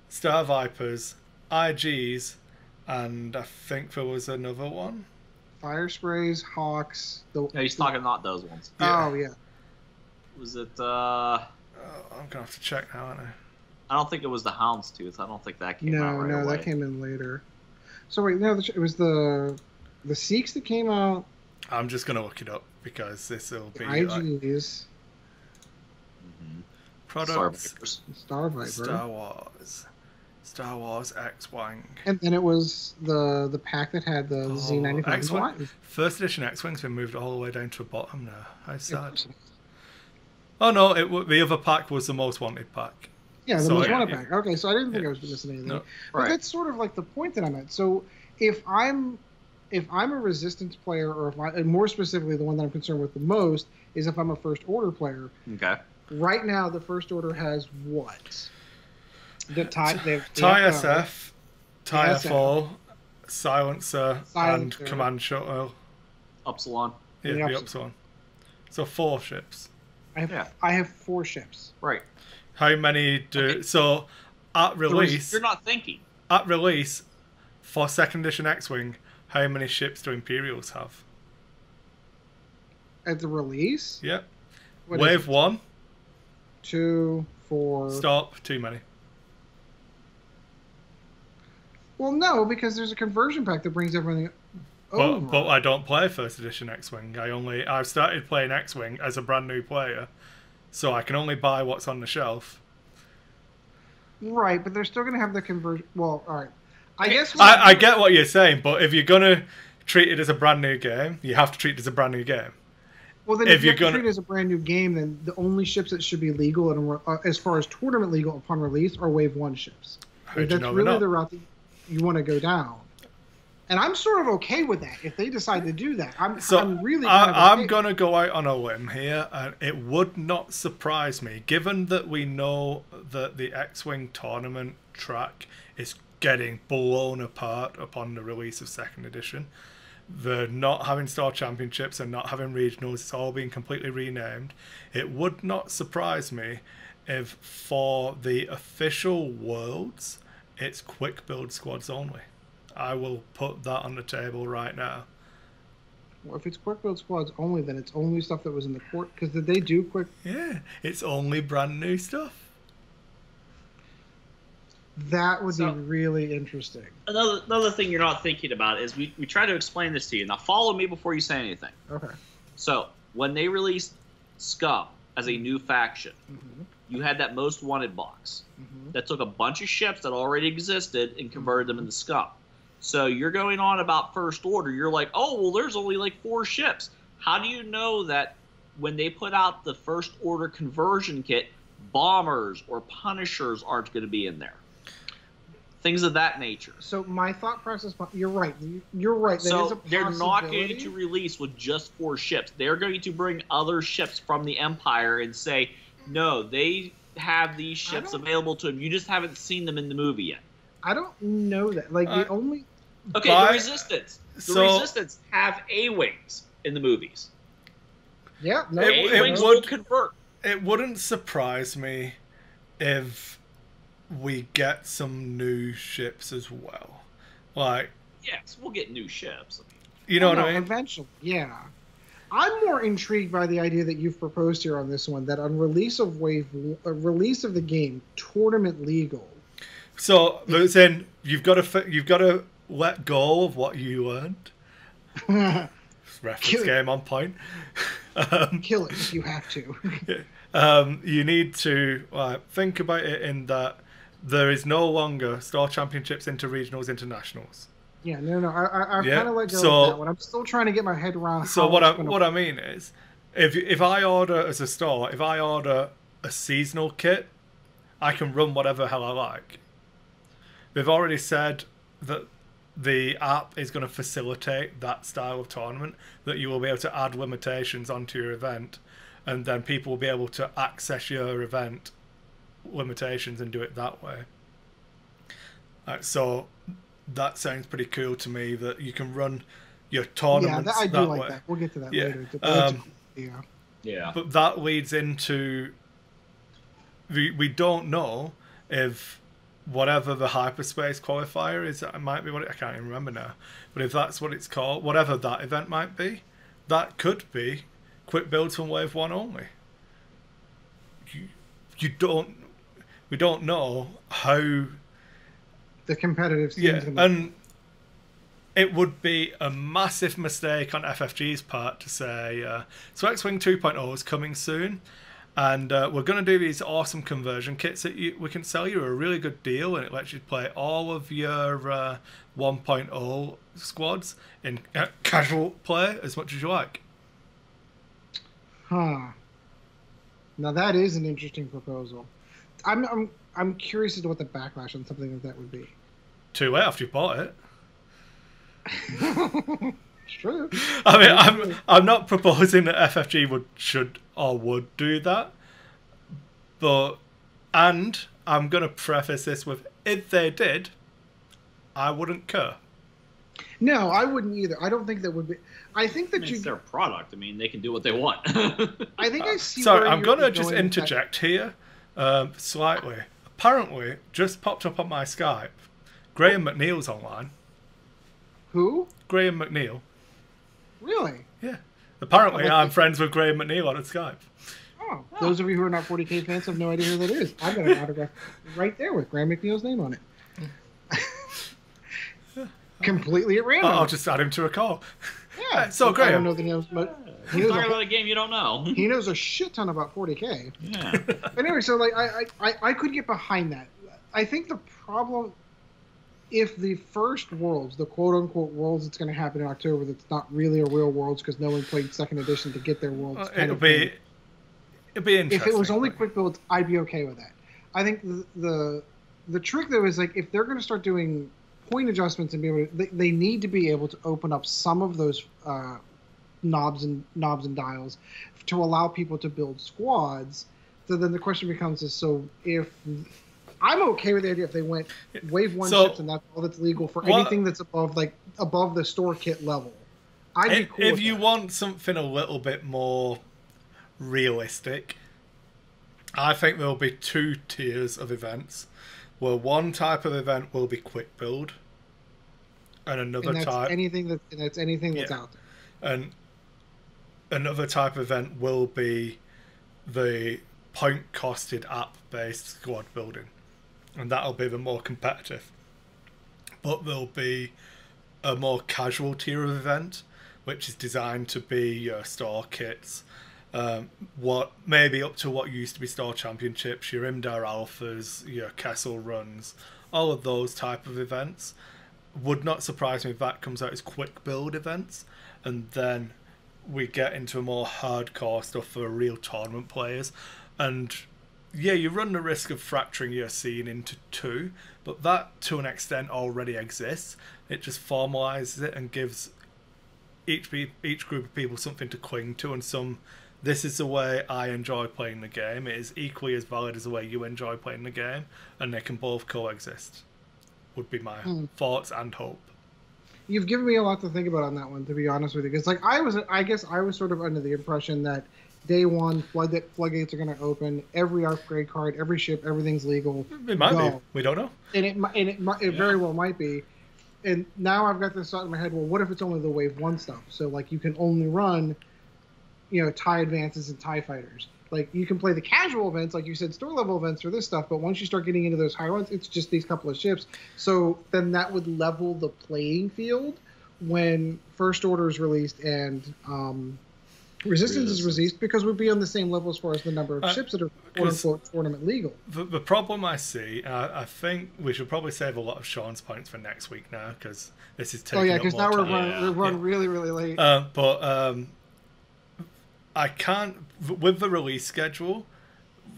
Star Vipers, IGs, and I think there was another one. Fire sprays, Hawks. No, he's talking not those ones. Yeah. Oh yeah. Was it? I'm gonna have to check now, aren't I? I don't think it was the Houndstooth. I don't think that came out right away. No, that came in later. So wait, no, it was the Seeks that came out. I'm just gonna look it up because this will be IGs. Products. Star Viper. Star Wars X-Wing. And then it was the pack that had the Z95. X-Wing. First Edition X-Wing's been moved all the way down to the bottom now. How sad. Oh no, the other pack was the most wanted pack. Yeah, the most wanted pack. Okay, so I didn't think I was missing anything. No. But that's sort of like the point that I'm at. So if I'm a Resistance player, or and more specifically the one that I'm concerned with the most is if I'm a First Order player. Okay. Right now, the First Order has what? The TIE SF, TIE FO, Silencer, and Command Shuttle. Upsilon. Yeah, the Upsilon. So 4 ships. I have 4 ships. Right. How many do... Okay. So, at release... You're not thinking. At release, for Second Edition X-Wing, how many ships do Imperials have? At the release? Yeah. Wave 1. 2, 4... Stop. Too many. Well, no, because there's a conversion pack that brings everything over. But I don't play First Edition X-Wing. I've started playing X-Wing as a brand new player, so I can only buy what's on the shelf. Right, but they're still going to have the conversion... Well, all right. I guess... I get what you're saying, but if you're going to treat it as a brand new game, you have to treat it as a brand new game. Well, then if you're going to treat it as a brand new game, then the only ships that should be legal and as far as tournament legal upon release are Wave 1 ships. That's really the route that you want to go down. And I'm sort of okay with that if they decide to do that. I'm really kind of okay. I'm going to go out on a limb here, and it would not surprise me, given that we know that the X-Wing tournament track is getting blown apart upon the release of 2nd edition. They're not having Star Championships and not having regionals. It's all being completely renamed. It would not surprise me if for the official Worlds, it's quick build squads only. I will put that on the table right now. Well, if it's quick build squads only, then it's only stuff that was in the court. Because did they do quick? Yeah, it's only brand new stuff. That would be really interesting. Another thing you're not thinking about is we try to explain this to you. Now, follow me before you say anything. Okay. So, when they released Scum as a new faction, you had that Most Wanted box that took a bunch of ships that already existed and converted them into Scum. So, you're going on about First Order. You're like, oh, well, there's only like 4 ships. How do you know that when they put out the First Order conversion kit, bombers or Punishers aren't going to be in there? Things of that nature. So my thought process, you're right. You're right. So they're not going to release with just 4 ships. They're going to bring other ships from the Empire and say, no, they have these ships available to them. You just haven't seen them in the movie yet. I don't know that. Like the only. Okay, the Resistance. The Resistance have A-wings in the movies. Yeah, no, A-wings will convert. It wouldn't surprise me if we get some new ships as well. Like, yes, we'll get new ships. You know what I mean? Eventually, yeah. I'm more intrigued by the idea that you've proposed here on this one, that on release of release of the game, tournament legal. So, then you've got to let go of what you earned. Reference game on point. Kill it if you have to. You need to think about it in that there is no longer Star Championships, Interregionals, Internationals. Yeah, no. I kind of let go of that one. I'm still trying to get my head around. So what I mean is, if I order as a store, if I order a seasonal kit, I can run whatever hell I like. They've already said that the app is going to facilitate that style of tournament, that you will be able to add limitations onto your event, and then people will be able to access your event limitations and do it that way. So that sounds pretty cool to me, that you can run your tournaments I do like way. That. We'll get to that later. Yeah. But that leads into we don't know if whatever the hyperspace qualifier is, it might be I can't even remember now, but if that's what it's called, whatever that event might be, that could be quick builds from Wave 1 only. We don't know how the competitive scene's going to... And it would be a massive mistake on FFG's part to say, so X-Wing 2.0 is coming soon, and we're going to do these awesome conversion kits that we can sell you a really good deal, and it lets you play all of your 1.0 squads in casual play as much as you like. Huh. Now that is an interesting proposal. I'm curious as to what the backlash on something like that would be. Too late after you bought it. It's true. I mean, I'm not proposing that FFG should or would do that, and I'm going to preface this with, if they did, I wouldn't care. No, I wouldn't either. I don't think that would be. I think that it's their product. I mean, they can do what they want. I think I see. Sorry, I'm going to just interject here slightly. Apparently, just popped up on my Skype, Graham McNeil's online. Who? Graham McNeil. Really? Yeah. Apparently, I'm friends with Graham McNeil on Skype. Oh, those of you who are not 40K fans have no idea who that is. I've got an autograph right there with Graham McNeil's name on it. Completely at random. I'll just add him to a call. Yeah. So Graham. I don't know the names, but he knows about a game you don't know. He knows a shit ton about 40K. Yeah. But anyway, so like I could get behind that. I think the problem if the first Worlds, the quote-unquote Worlds that's going to happen in October, that's not really a real Worlds because no one played Second Edition to get their Worlds. It'd be interesting. If it was only quick builds, I'd be okay with that. I think the trick though is like if they're going to start doing point adjustments and be able to, they need to be able to open up some of those knobs and dials to allow people to build squads. So then the question becomes is, so if I'm okay with the idea if they went wave 1 ships and that's all that's legal for anything that's above the store kit level. I'd be cool if you want something a little bit more realistic, I think there'll be 2 tiers of events where one type of event will be quick build and another type anything that's out there. And another type of event will be the point costed app based squad building, and that'll be the more competitive. But there'll be a more casual tier of event which is designed to be your store kits, what maybe up to what used to be store championships, your Imdar alphas, your Kessel runs, all of those type of events. Would not surprise me if that comes out as quick build events, and then we get into more hardcore stuff for real tournament players. And yeah, you run the risk of fracturing your scene into 2, but that to an extent already exists. It just formalizes it and gives each group of people something to cling to, and this is the way I enjoy playing the game. It is equally as valid as the way you enjoy playing the game, and they can both coexist, would be my thoughts and hope. You've given me a lot to think about on that one, to be honest with you, because I guess I was sort of under the impression that day one floodgates are going to open, every upgrade card, every ship, everything's legal. It might be. We don't know. And it very well might be. And now I've got this thought in my head, well, what if it's only the wave 1 stuff? So like you can only run, TIE advances and TIE fighters. Like you can play the casual events, like you said, store level events for this stuff, but once you start getting into those higher ones, it's just these couple of ships. So then that would level the playing field when First Order is released and Resistance is released, because we'd be on the same level as far as the number of ships that are quote-unquote tournament legal. The problem I see, I think we should probably save a lot of Sean's points for next week now, because this is taking up more time. Oh yeah, because now we're running really, really late. But I can't, with the release schedule,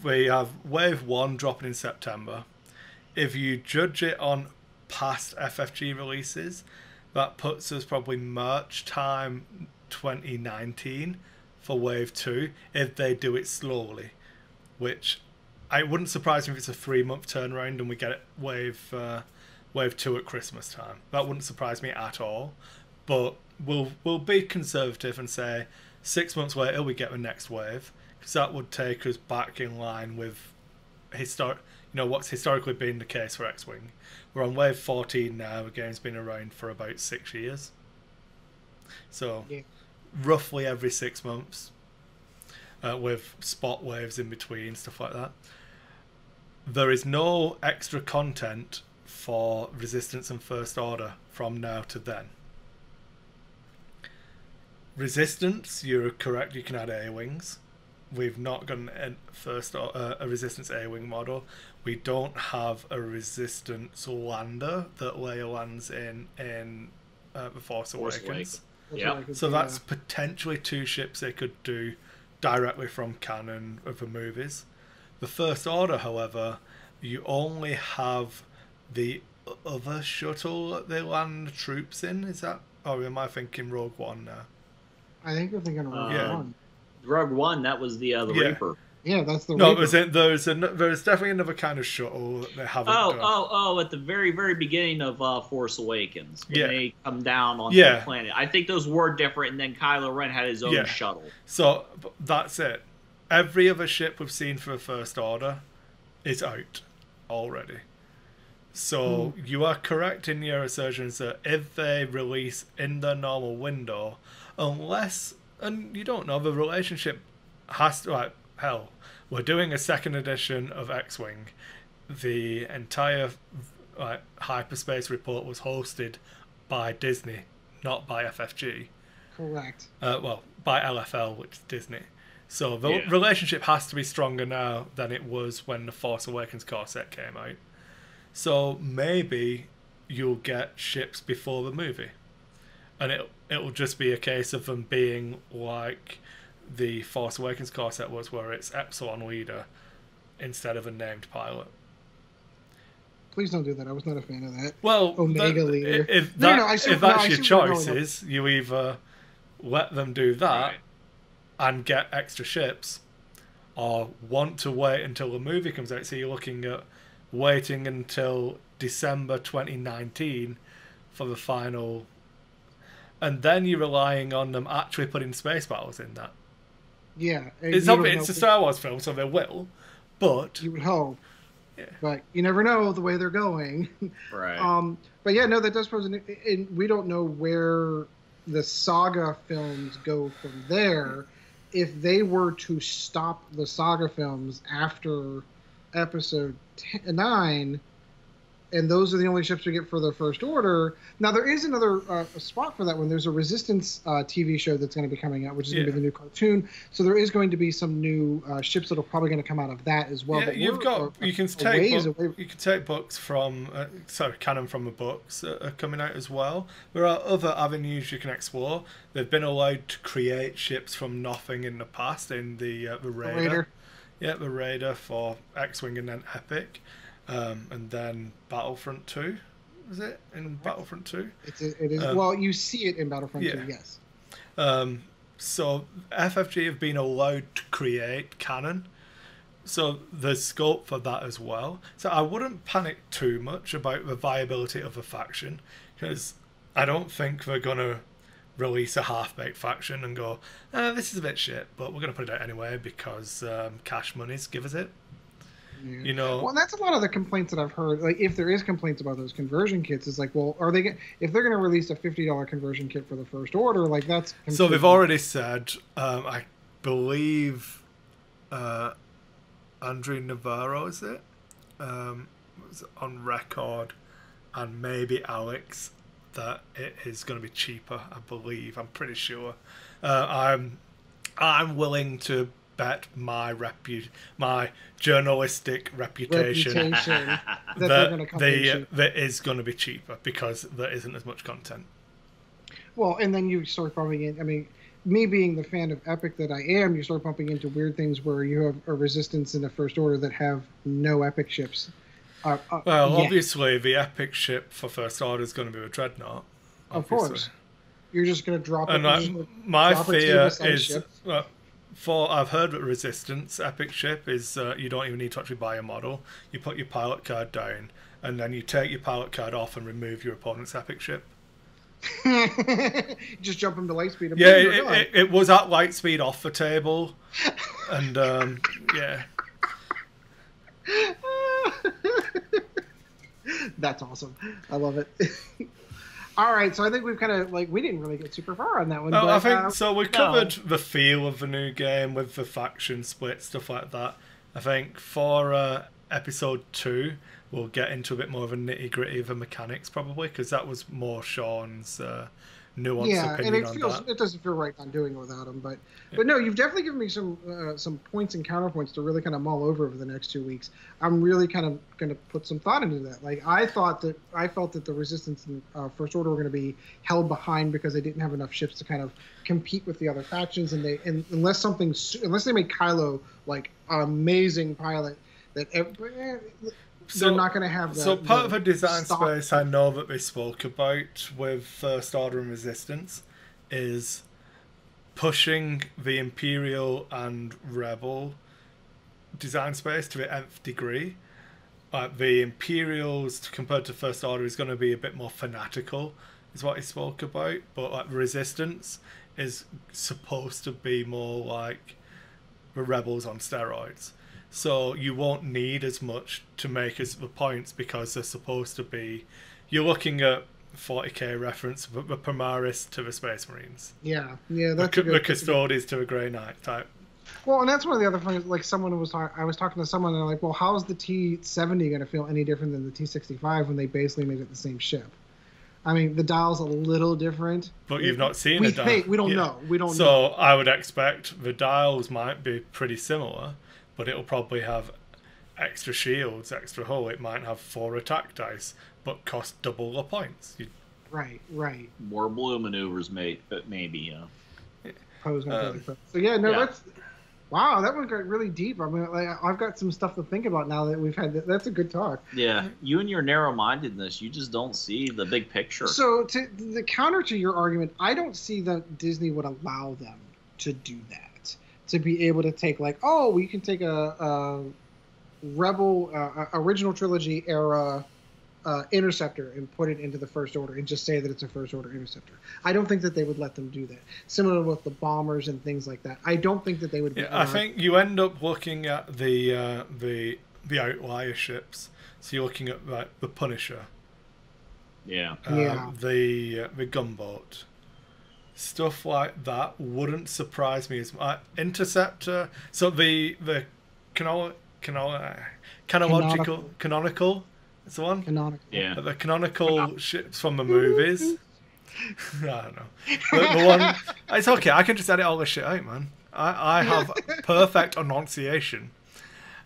we have Wave 1 dropping in September. If you judge it on past FFG releases, that puts us probably March time 2019 for Wave 2, if they do it slowly. Which, I wouldn't surprise me if it's a 3-month turnaround and we get Wave 2 at Christmas time. That wouldn't surprise me at all. But we'll be conservative and say 6 months later we get the next wave, because that would take us back in line with what's historically been the case for X-Wing. We're on wave 14 now. The game's been around for about 6 years, so roughly every 6 months, with spot waves in between, stuff like that. There is no extra content for Resistance and First Order from now to then. Resistance, you're correct, you can add A-Wings. We've not got a Resistance A-Wing model. We don't have a Resistance lander that Leia lands in The Force Awakens. Yeah. So that's potentially 2 ships they could do directly from canon of the movies. The First Order, however, you only have the other shuttle that they land troops in. Is that, or am I thinking Rogue One now? I think we're thinking Rogue One. Rogue One, that was the Reaper. Yeah, that's the No, Reaper. There's definitely another kind of shuttle that they haven't done. At the very, very beginning of Force Awakens, when they come down on the planet. I think those were different, and then Kylo Ren had his own shuttle. So, that's it. Every other ship we've seen for the First Order is out already. So, you are correct in your assertions that if they release in the normal window, unless, and you don't know, the relationship has to, like, hell, we're doing a 2nd edition of X-Wing. The entire hyperspace report was hosted by Disney, not by FFG. Correct. By LFL, which is Disney. So the relationship has to be stronger now than it was when the Force Awakens core set came out. So maybe you'll get ships before the movie, and it'll just be a case of them being like the Force Awakens core set was, where it's Epsilon leader instead of a named pilot. Please don't do that. I was not a fan of that. Well, Omega leader. If that's your choices, you either let them do that and get extra ships, or want to wait until the movie comes out. So you're looking at waiting until December 2019 for the final, and then you're relying on them actually putting space battles in that. Yeah, it's a Star Wars film, so they will, but you would hope. Yeah. But you never know the way they're going. Right. But yeah, no, that does pose and we don't know where the saga films go from there. If they were to stop the saga films after episode 9, and those are the only ships we get for the First Order. Now, there is another spot for that one. There's a Resistance TV show that's going to be coming out, which is going to be the new cartoon. So there is going to be some new ships that are probably going to come out of that as well. Yeah, but you can take books from canon from the books that are coming out as well. There are other avenues you can explore. They've been allowed to create ships from nothing in the past in the Raider. Yeah, the Raider for X-Wing and then Epic. And then Battlefront 2, is it? In Battlefront 2? It is. Well, you see it in Battlefront 2, yes. So FFG have been allowed to create canon. So there's scope for that as well. So I wouldn't panic too much about the viability of a faction, because I don't think they're going to release a half-baked faction and go, this is a bit shit, but we're going to put it out anyway because cash monies give us it. Yeah. You know, well, that's a lot of the complaints that I've heard. Like, if there is complaints about those conversion kits, it's like, well, are they if they're going to release a $50 conversion kit for the First Order? Like, that's completely... So they've already said. I believe Andrew Navarro was on record, and maybe Alex, that it is going to be cheaper. I believe. I'm pretty sure. I'm willing to bet my journalistic reputation that is going to be cheaper because there isn't as much content. Well, and then you start bumping in. I mean, me being the fan of Epic that I am, you start bumping into weird things where you have a Resistance and a First Order that have no Epic ships. Obviously, the Epic ship for First Order is going to be a Dreadnought. Obviously. Of course. You're just going to drop it. And my fear is... I've heard that Resistance Epic ship is you don't even need to actually buy a model. You put your pilot card down, and then you take your pilot card off and remove your opponent's Epic ship. Just jump into Lightspeed. Yeah, it was at Lightspeed off the table, and yeah. That's awesome. I love it. All right, so I think we've kind of, we didn't really get super far on that one. No, but, I think, so we covered the feel of the new game with the faction split, stuff like that. I think for episode 2, we'll get into a bit more of a nitty-gritty of the mechanics, probably, because that was more Sean's nuanced opinion on that. It doesn't feel right on doing it without him, but no, you've definitely given me some points and counterpoints to really kind of mull over the next 2 weeks. I'm really kind of going to put some thought into that. Like, I felt that the Resistance and First Order were going to be held behind because they didn't have enough ships to kind of compete with the other factions, and unless they make Kylo like an amazing pilot that. They're not going to have that. So part of a design space I know that they spoke about with First Order and Resistance is pushing the Imperial and Rebel design space to the nth degree. The Imperials, compared to First Order, is going to be a bit more fanatical, is what he spoke about. But Resistance is supposed to be more like the Rebels on steroids. So you won't need as much to make as the points because they're supposed to be... You're looking at 40k reference, but the Primaris to the Space Marines. Yeah, that's the Custodes to the Grey Knight type. Well, and that's one of the other things. Like, I was talking to someone, and they're like, "Well, how is the T-70 going to feel any different than the T-65 when they basically made it the same ship?" I mean, the dial's a little different. But you've not seen a dial. We don't know. We don't know. So I would expect the dials might be pretty similar, but it'll probably have extra shields, extra hull. It might have 4 attack dice, but cost double the points. Right. More blue maneuvers, maybe, you know. Pose so yeah, no, Yeah. that's wow. That one got really deep. I mean, like, I've got some stuff to think about now that we've had. That's a good talk. Yeah, you and your narrow-mindedness, you just don't see the big picture. So to the counter to your argument, I don't see that Disney would allow them to do that. To be able to take like, oh, we can take a Rebel original trilogy era interceptor and put it into the First Order and just say that it's a First Order interceptor. I don't think that they would let them do that. Similar with the bombers and things like that. I don't think that they would. I think you end up looking at the outlier ships. So you're looking at like the Punisher. Yeah. The gunboat. Stuff like that wouldn't surprise me as much. Interceptor. So the canonical. It's the one? Canonical. Yeah. The canonical ships from the movies. I don't know. The one. It's okay. I can just edit all this shit out, man. I have perfect enunciation.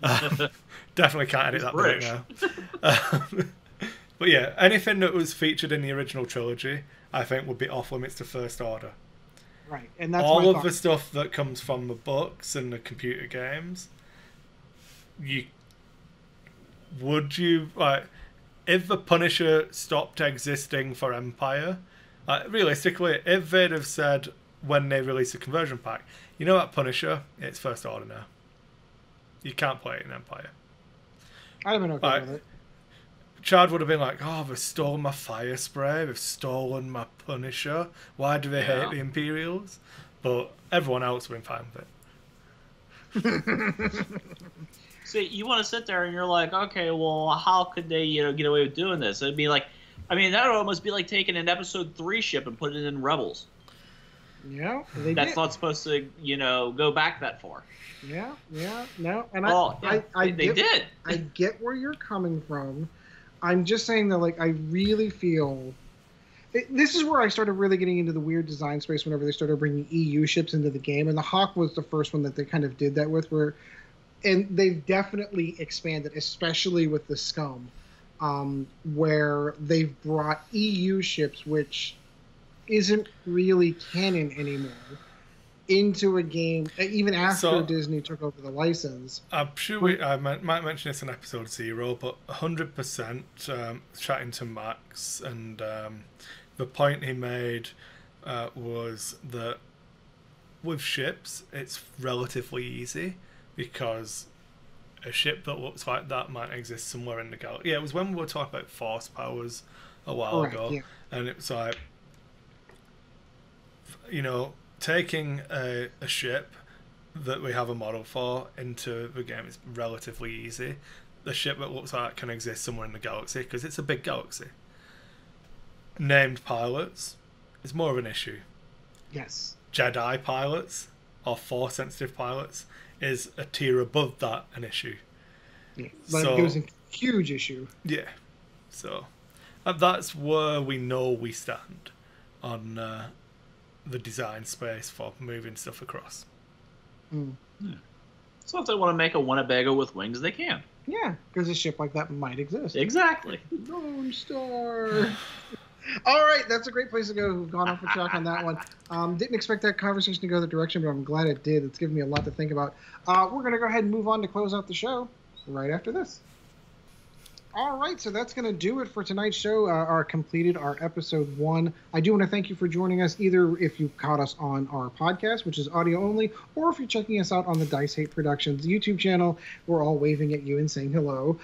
Definitely can't edit that bit now. But yeah, anything that was featured in the original trilogy, I think would be off limits to First Order. Right, and that's all of the stuff that comes from the books and the computer games. Would you like if the Punisher stopped existing for Empire? Realistically, if they'd have said when they released the conversion pack, you know what, Punisher, it's First Order now. You can't play it in Empire. I'd have been okay with it. Chad would have been like, "Oh, they've stolen my fire spray. They've stolen my Punisher. Why do they hate the Imperials?" But everyone else would have been fine with it. See, you want to sit there and you're like, okay, well, how could they, get away with doing this? It'd be like, I mean, that would almost be like taking an Episode 3 ship and putting it in Rebels. Yeah, that's not supposed to, go back that far. Yeah, no, and they did. I get where you're coming from. I'm just saying that, like, I really feel. This is where I started really getting into the weird design space whenever they started bringing EU ships into the game, and the Hawk was the first one that they kind of did that with, and they've definitely expanded, especially with the Scum, where they've brought EU ships, which isn't really canon anymore, into a game, even after Disney took over the license. I'm sure I might mention this in episode 0, but 100% chatting to Max, and the point he made was that with ships, it's relatively easy, because a ship that looks like that might exist somewhere in the galaxy. Yeah, it was when we were talking about force powers a while ago, and it's like, taking a ship that we have a model for into the game is relatively easy. The ship that looks like it can exist somewhere in the galaxy, because it's a big galaxy. Named pilots is more of an issue. Yes. Jedi pilots or Force-sensitive pilots is a tier above that an issue. Yeah, but it was a huge issue. Yeah. So that's where we know we stand on the design space for moving stuff across. Mm. Yeah. So if they want to make a Winnebago with wings, they can. Yeah, because a ship like that might exist. Exactly. Lone Star. All right, that's a great place to go. We've gone off the track on that one. Didn't expect that conversation to go that direction, but I'm glad it did. It's given me a lot to think about. We're going to go ahead and move on to close out the show right after this. All right, so that's going to do it for tonight's show, our episode 1. I do want to thank you for joining us, either if you caught us on our podcast, which is audio only, or if you're checking us out on the DiceHate Productions YouTube channel. We're all waving at you and saying hello.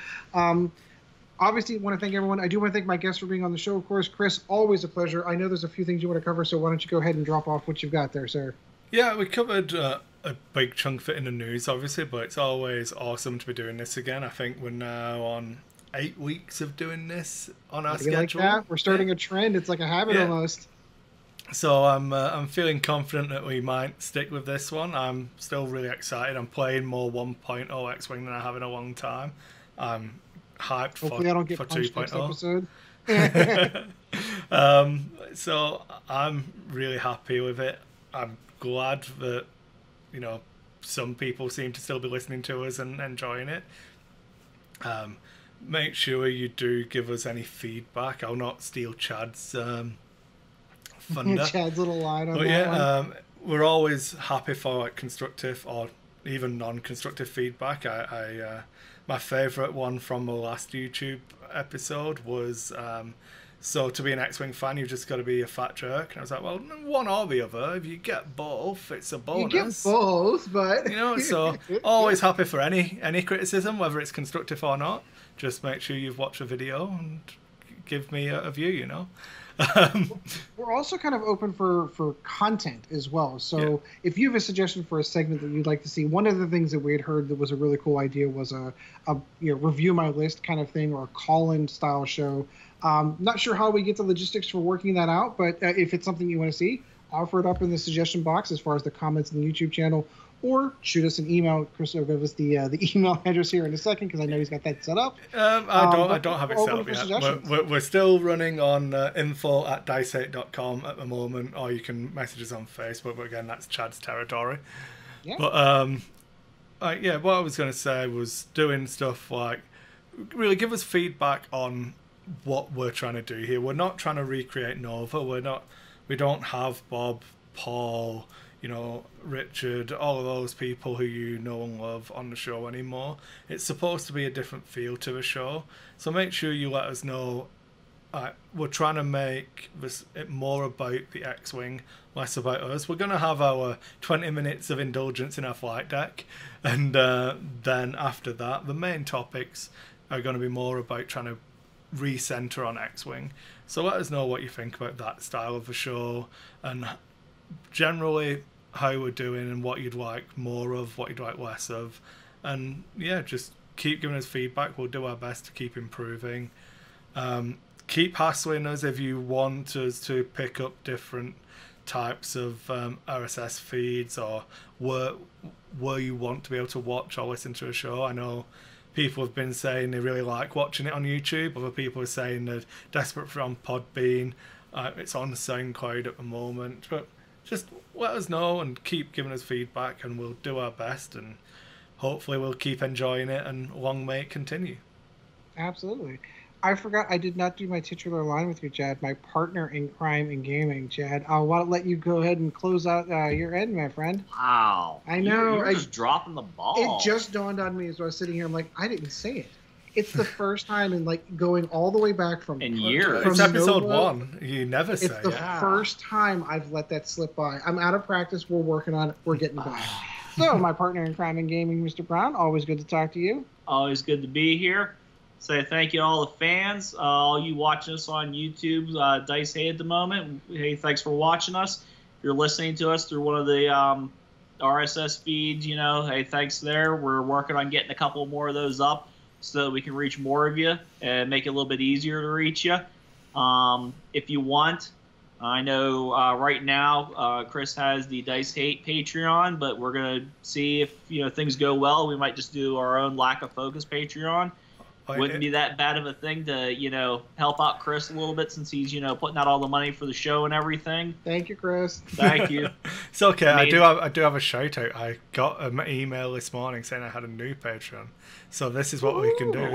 Obviously, I want to thank everyone. I do want to thank my guests for being on the show, of course. Kris, always a pleasure. I know there's a few things you want to cover, so why don't you go ahead and drop off what you've got there, sir? Yeah, we covered a big chunk of it in the news, obviously, but it's always awesome to be doing this again. I think we're now on 8 weeks of doing this on our schedule. Like that. We're starting a trend. It's like a habit almost. So I'm feeling confident that we might stick with this one. I'm still really excited. I'm playing more 1.0 X-Wing than I have in a long time. I'm hyped Hopefully I don't get for punched 2.0. Next episode. So I'm really happy with it. I'm glad that some people seem to still be listening to us and enjoying it. make sure you do give us any feedback. I'll not steal Chad's thunder. Chad's little line on But that one. we're always happy for like constructive or even non-constructive feedback. My favourite one from the last YouTube episode was, so to be an X-Wing fan, you've just got to be a fat jerk. And I was like, well, one or the other. If you get both, it's a bonus. You get both, but... You know, so always happy for any criticism, whether it's constructive or not. Just make sure you've watched the video and give me a view, you know. We're also kind of open for content as well. So if you have a suggestion for a segment that you'd like to see, one of the things that we had heard that was a really cool idea was a review my list kind of thing, or a call-in style show. Not sure how we get the logistics for working that out, but if it's something you want to see, offer it up in the suggestion box as far as the comments in the YouTube channel, or shoot us an email. Chris will give us the email address here in a second, because I know he's got that set up. I don't have it set up yet. We're still running on info@dicehate.com at the moment, or you can message us on Facebook, but again, that's Chad's territory. Yeah. But what I was going to say was doing stuff like really give us feedback on what we're trying to do here. We're not trying to recreate Nova. We don't have Bob, Paul, Richard, all of those people who you know and love on the show anymore. It's supposed to be a different feel to the show. So make sure you let us know. We're trying to make it more about the X-Wing, less about us. We're going to have our 20 minutes of indulgence in our flight deck. And then after that, the main topics are going to be more about trying to recenter on X-Wing. So let us know what you think about that style of the show, and generally how we're doing and what you'd like more of, what you'd like less of. And just keep giving us feedback. We'll do our best to keep improving. Keep hassling us if you want us to pick up different types of RSS feeds, or where you want to be able to watch or listen to a show. I know people have been saying they really like watching it on YouTube. Other people are saying they're desperate for on Podbean. It's on SoundCloud at the moment. But just let us know and keep giving us feedback, and we'll do our best, and hopefully we'll keep enjoying it, and long may it continue. Absolutely. I forgot I did not do my titular line with you, Chad. My partner in crime and gaming, Chad. I'll let you go ahead and close out your end, my friend. Wow. I know. You're just dropping the ball. It just dawned on me as I was sitting here. I'm like, I didn't say it. It's the first time in going all the way back from years. It's episode 1. You never say. It's the first time I've let that slip by. I'm out of practice. We're working on it. We're getting back. So, my partner in crime and gaming, Mr. Brown, always good to talk to you. Always good to be here. Say thank you to all the fans, all you watching us on YouTube, DiceHate at the moment. Hey, thanks for watching us. If you're listening to us through one of the RSS feeds, hey, thanks there. We're working on getting a couple more of those up so that we can reach more of you and make it a little bit easier to reach you. If you want, I know right now Kris has the DiceHate Patreon, but we're going to see if things go well. We might just do our own Lack of Focus Patreon. Wouldn't be that bad of a thing to, help out Kris a little bit, since he's, putting out all the money for the show and everything. Thank you, Kris. Thank you. It's okay. I do have a shout out. I got an email this morning saying I had a new Patreon. So this is what we can do.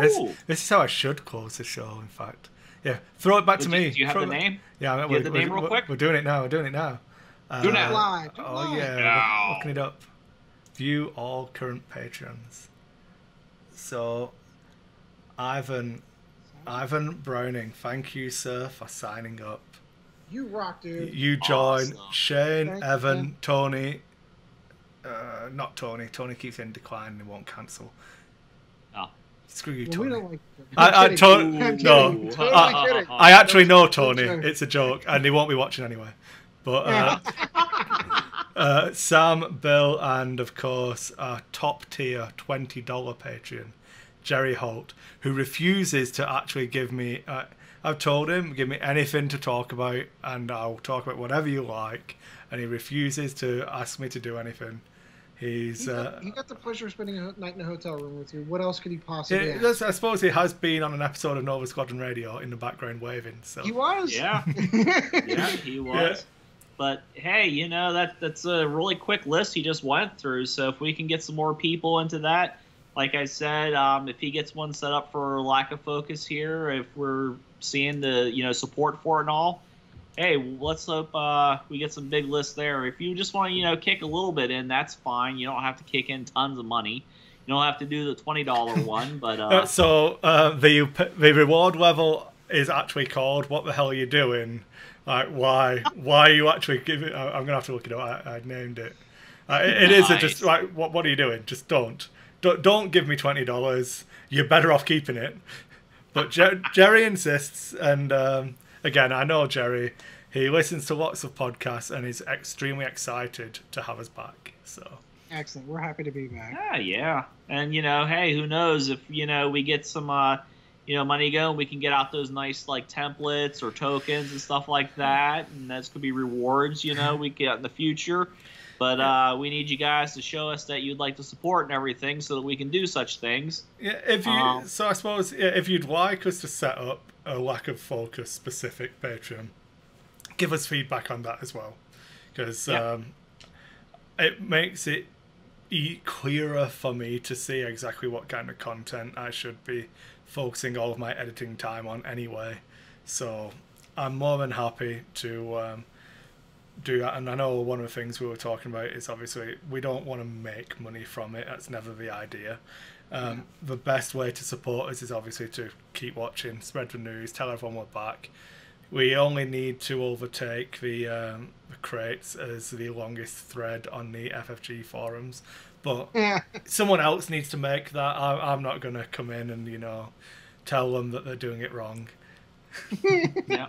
This is how I should close the show, in fact. Yeah, throw it back to me. Do you have the name? Yeah, do you have the name real quick? We're doing it now. Do it live. Yeah, we're looking it up. View all current patrons. So, Ivan Browning, thank you, sir, for signing up. You rock, dude. You join Awesome. Shane, Thank Evan, you. Tony. Not Tony. Tony keeps in decline and won't cancel. Oh. Screw you, Well, Tony. we don't like. I'm kidding. Tony. I'm No, kidding. Totally kidding. I actually know That's a Tony. joke. It's a joke, and he won't be watching anyway. But Sam, Bill, and of course our top tier $20 Patreon, Jerry Holt, who refuses to actually give me. I've told him, give me anything to talk about, and I'll talk about whatever you like, and he refuses to ask me to do anything. He got the pleasure of spending a night in a hotel room with you. What else could he possibly I ask? suppose he has been on an episode of Nova Squadron Radio in the background waving. So He was. Yeah. Yeah, he was. Yeah. But hey, that's a really quick list he just went through. So if we can get some more people into that, like I said, if he gets one set up for lack of focus here, if we're seeing the support for it and all, hey, let's hope we get some big lists there. If you just want to kick a little bit in, that's fine. You don't have to kick in tons of money. You don't have to do the $20 one, but so the reward level is actually called "What the hell are you doing?" Like why are you actually giving? I'm gonna have to look it up. I named it. It nice. is just like what are you doing? Just don't give me $20. You're better off keeping it. But Jerry insists, and again, I know Jerry. He listens to lots of podcasts and is extremely excited to have us back. So excellent. We're happy to be back. Yeah. And hey, who knows if we get some money going, we can get out those nice like templates or tokens and stuff like that, and that's could be rewards we get in the future. But we need you guys to show us that you'd like to support and everything so that we can do such things. Yeah, if you so I suppose if you'd like us to set up a lack of focus specific Patreon, give us feedback on that as well, because it makes it clearer for me to see exactly what kind of content I should be focusing all of my editing time on anyway. So I'm more than happy to do that. And I know one of the things we were talking about is obviously we don't want to make money from it. That's never the idea. The best way to support us is obviously to keep watching, spread the news, tell everyone we're back. We only need to overtake the crates as the longest thread on the FFG forums, but someone else needs to make that. I'm not going to come in and tell them that they're doing it wrong. Yeah.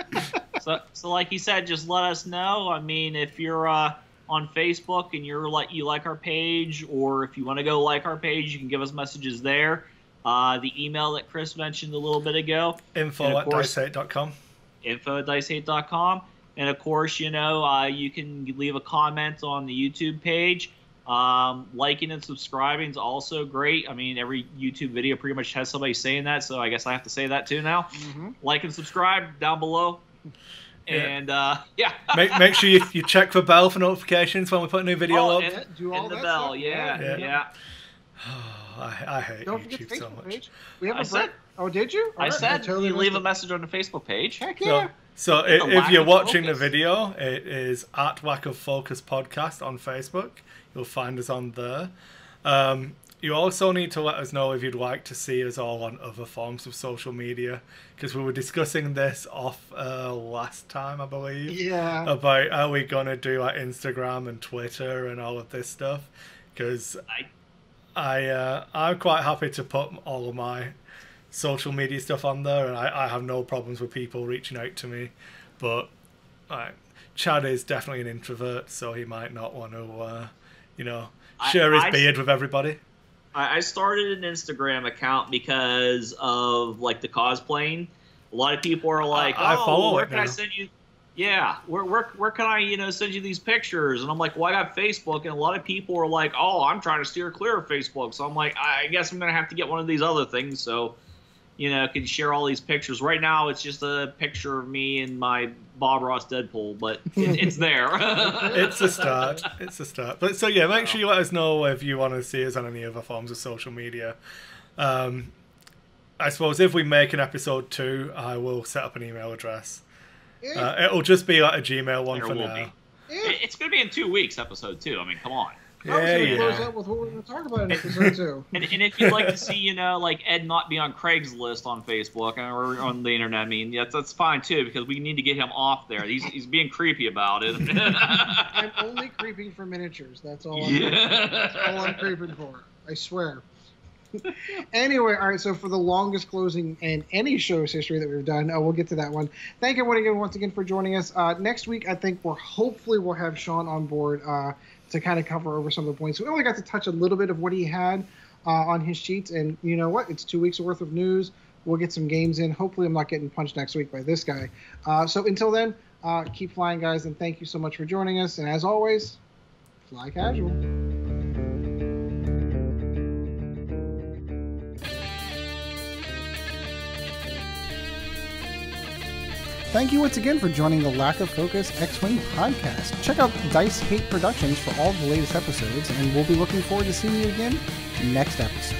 So like you said, just let us know. I mean, if you're on Facebook and you like our page, or if you want to go like our page, you can give us messages there. The email that Kris mentioned a little bit ago, info@DiceHate.com. info@DiceHate.com. And of course, you can leave a comment on the YouTube page. Liking and subscribing is also great. I mean, every YouTube video pretty much has somebody saying that, so I guess I have to say that too now. Mm-hmm. Like and subscribe down below. And make sure you check the bell for notifications when we put a new video up. Do all the that bell, stuff? Yeah. I hate Don't forget YouTube the so Facebook much. page. We have a break. Oh, did you? I said you leave a message on the Facebook page. Heck yeah. So if you're watching the video, it is at Lack of Focus Podcast on Facebook. You'll find us on there. You also need to let us know if you'd like to see us all on other forms of social media, because we were discussing this off last time, I believe. Yeah. About are we going to do like Instagram and Twitter and all of this stuff? Because I'm quite happy to put all of my social media stuff on there, and I have no problems with people reaching out to me. But Chad is definitely an introvert, so he might not want to, share his beard with everybody. I started an Instagram account because of like the cosplaying. A lot of people are like, where can I send you? Yeah, where can I send you these pictures? And I'm like, well, I got Facebook, and a lot of people are like, oh, I'm trying to steer clear of Facebook. So I'm like, I guess I'm gonna have to get one of these other things. So can share all these pictures. Right now, it's just a picture of me and my Bob Ross Deadpool, but it's there. It's a start. But so yeah, make sure you let us know if you want to see us on any other forms of social media. I suppose if we make an episode 2, I will set up an email address. It'll just be like a Gmail one for now. It's going to be in 2 weeks, episode 2. I mean, come on. I was going to close out with what we're going to talk about in episode 2. And if you'd like to see, like Ed not be on Craigslist on Facebook or on the internet, I mean, that's fine too, because we need to get him off there. He's being creepy about it. I'm only creeping for miniatures. That's all I'm creeping for. I swear. Anyway, all right, so for the longest closing in any show's history that we've done, we'll get to that one. Thank everyone once again for joining us. Next week, I think we'll have Sean on board to kind of cover over some of the points. We only got to touch a little bit of what he had on his sheets, and you know what? It's 2 weeks worth of news. We'll get some games in. Hopefully I'm not getting punched next week by this guy. So until then, keep flying, guys, and thank you so much for joining us. And as always, fly casual. Thank you once again for joining the Lack of Focus X-Wing podcast. Check out DiceHate Productions for all the latest episodes, and we'll be looking forward to seeing you again next episode.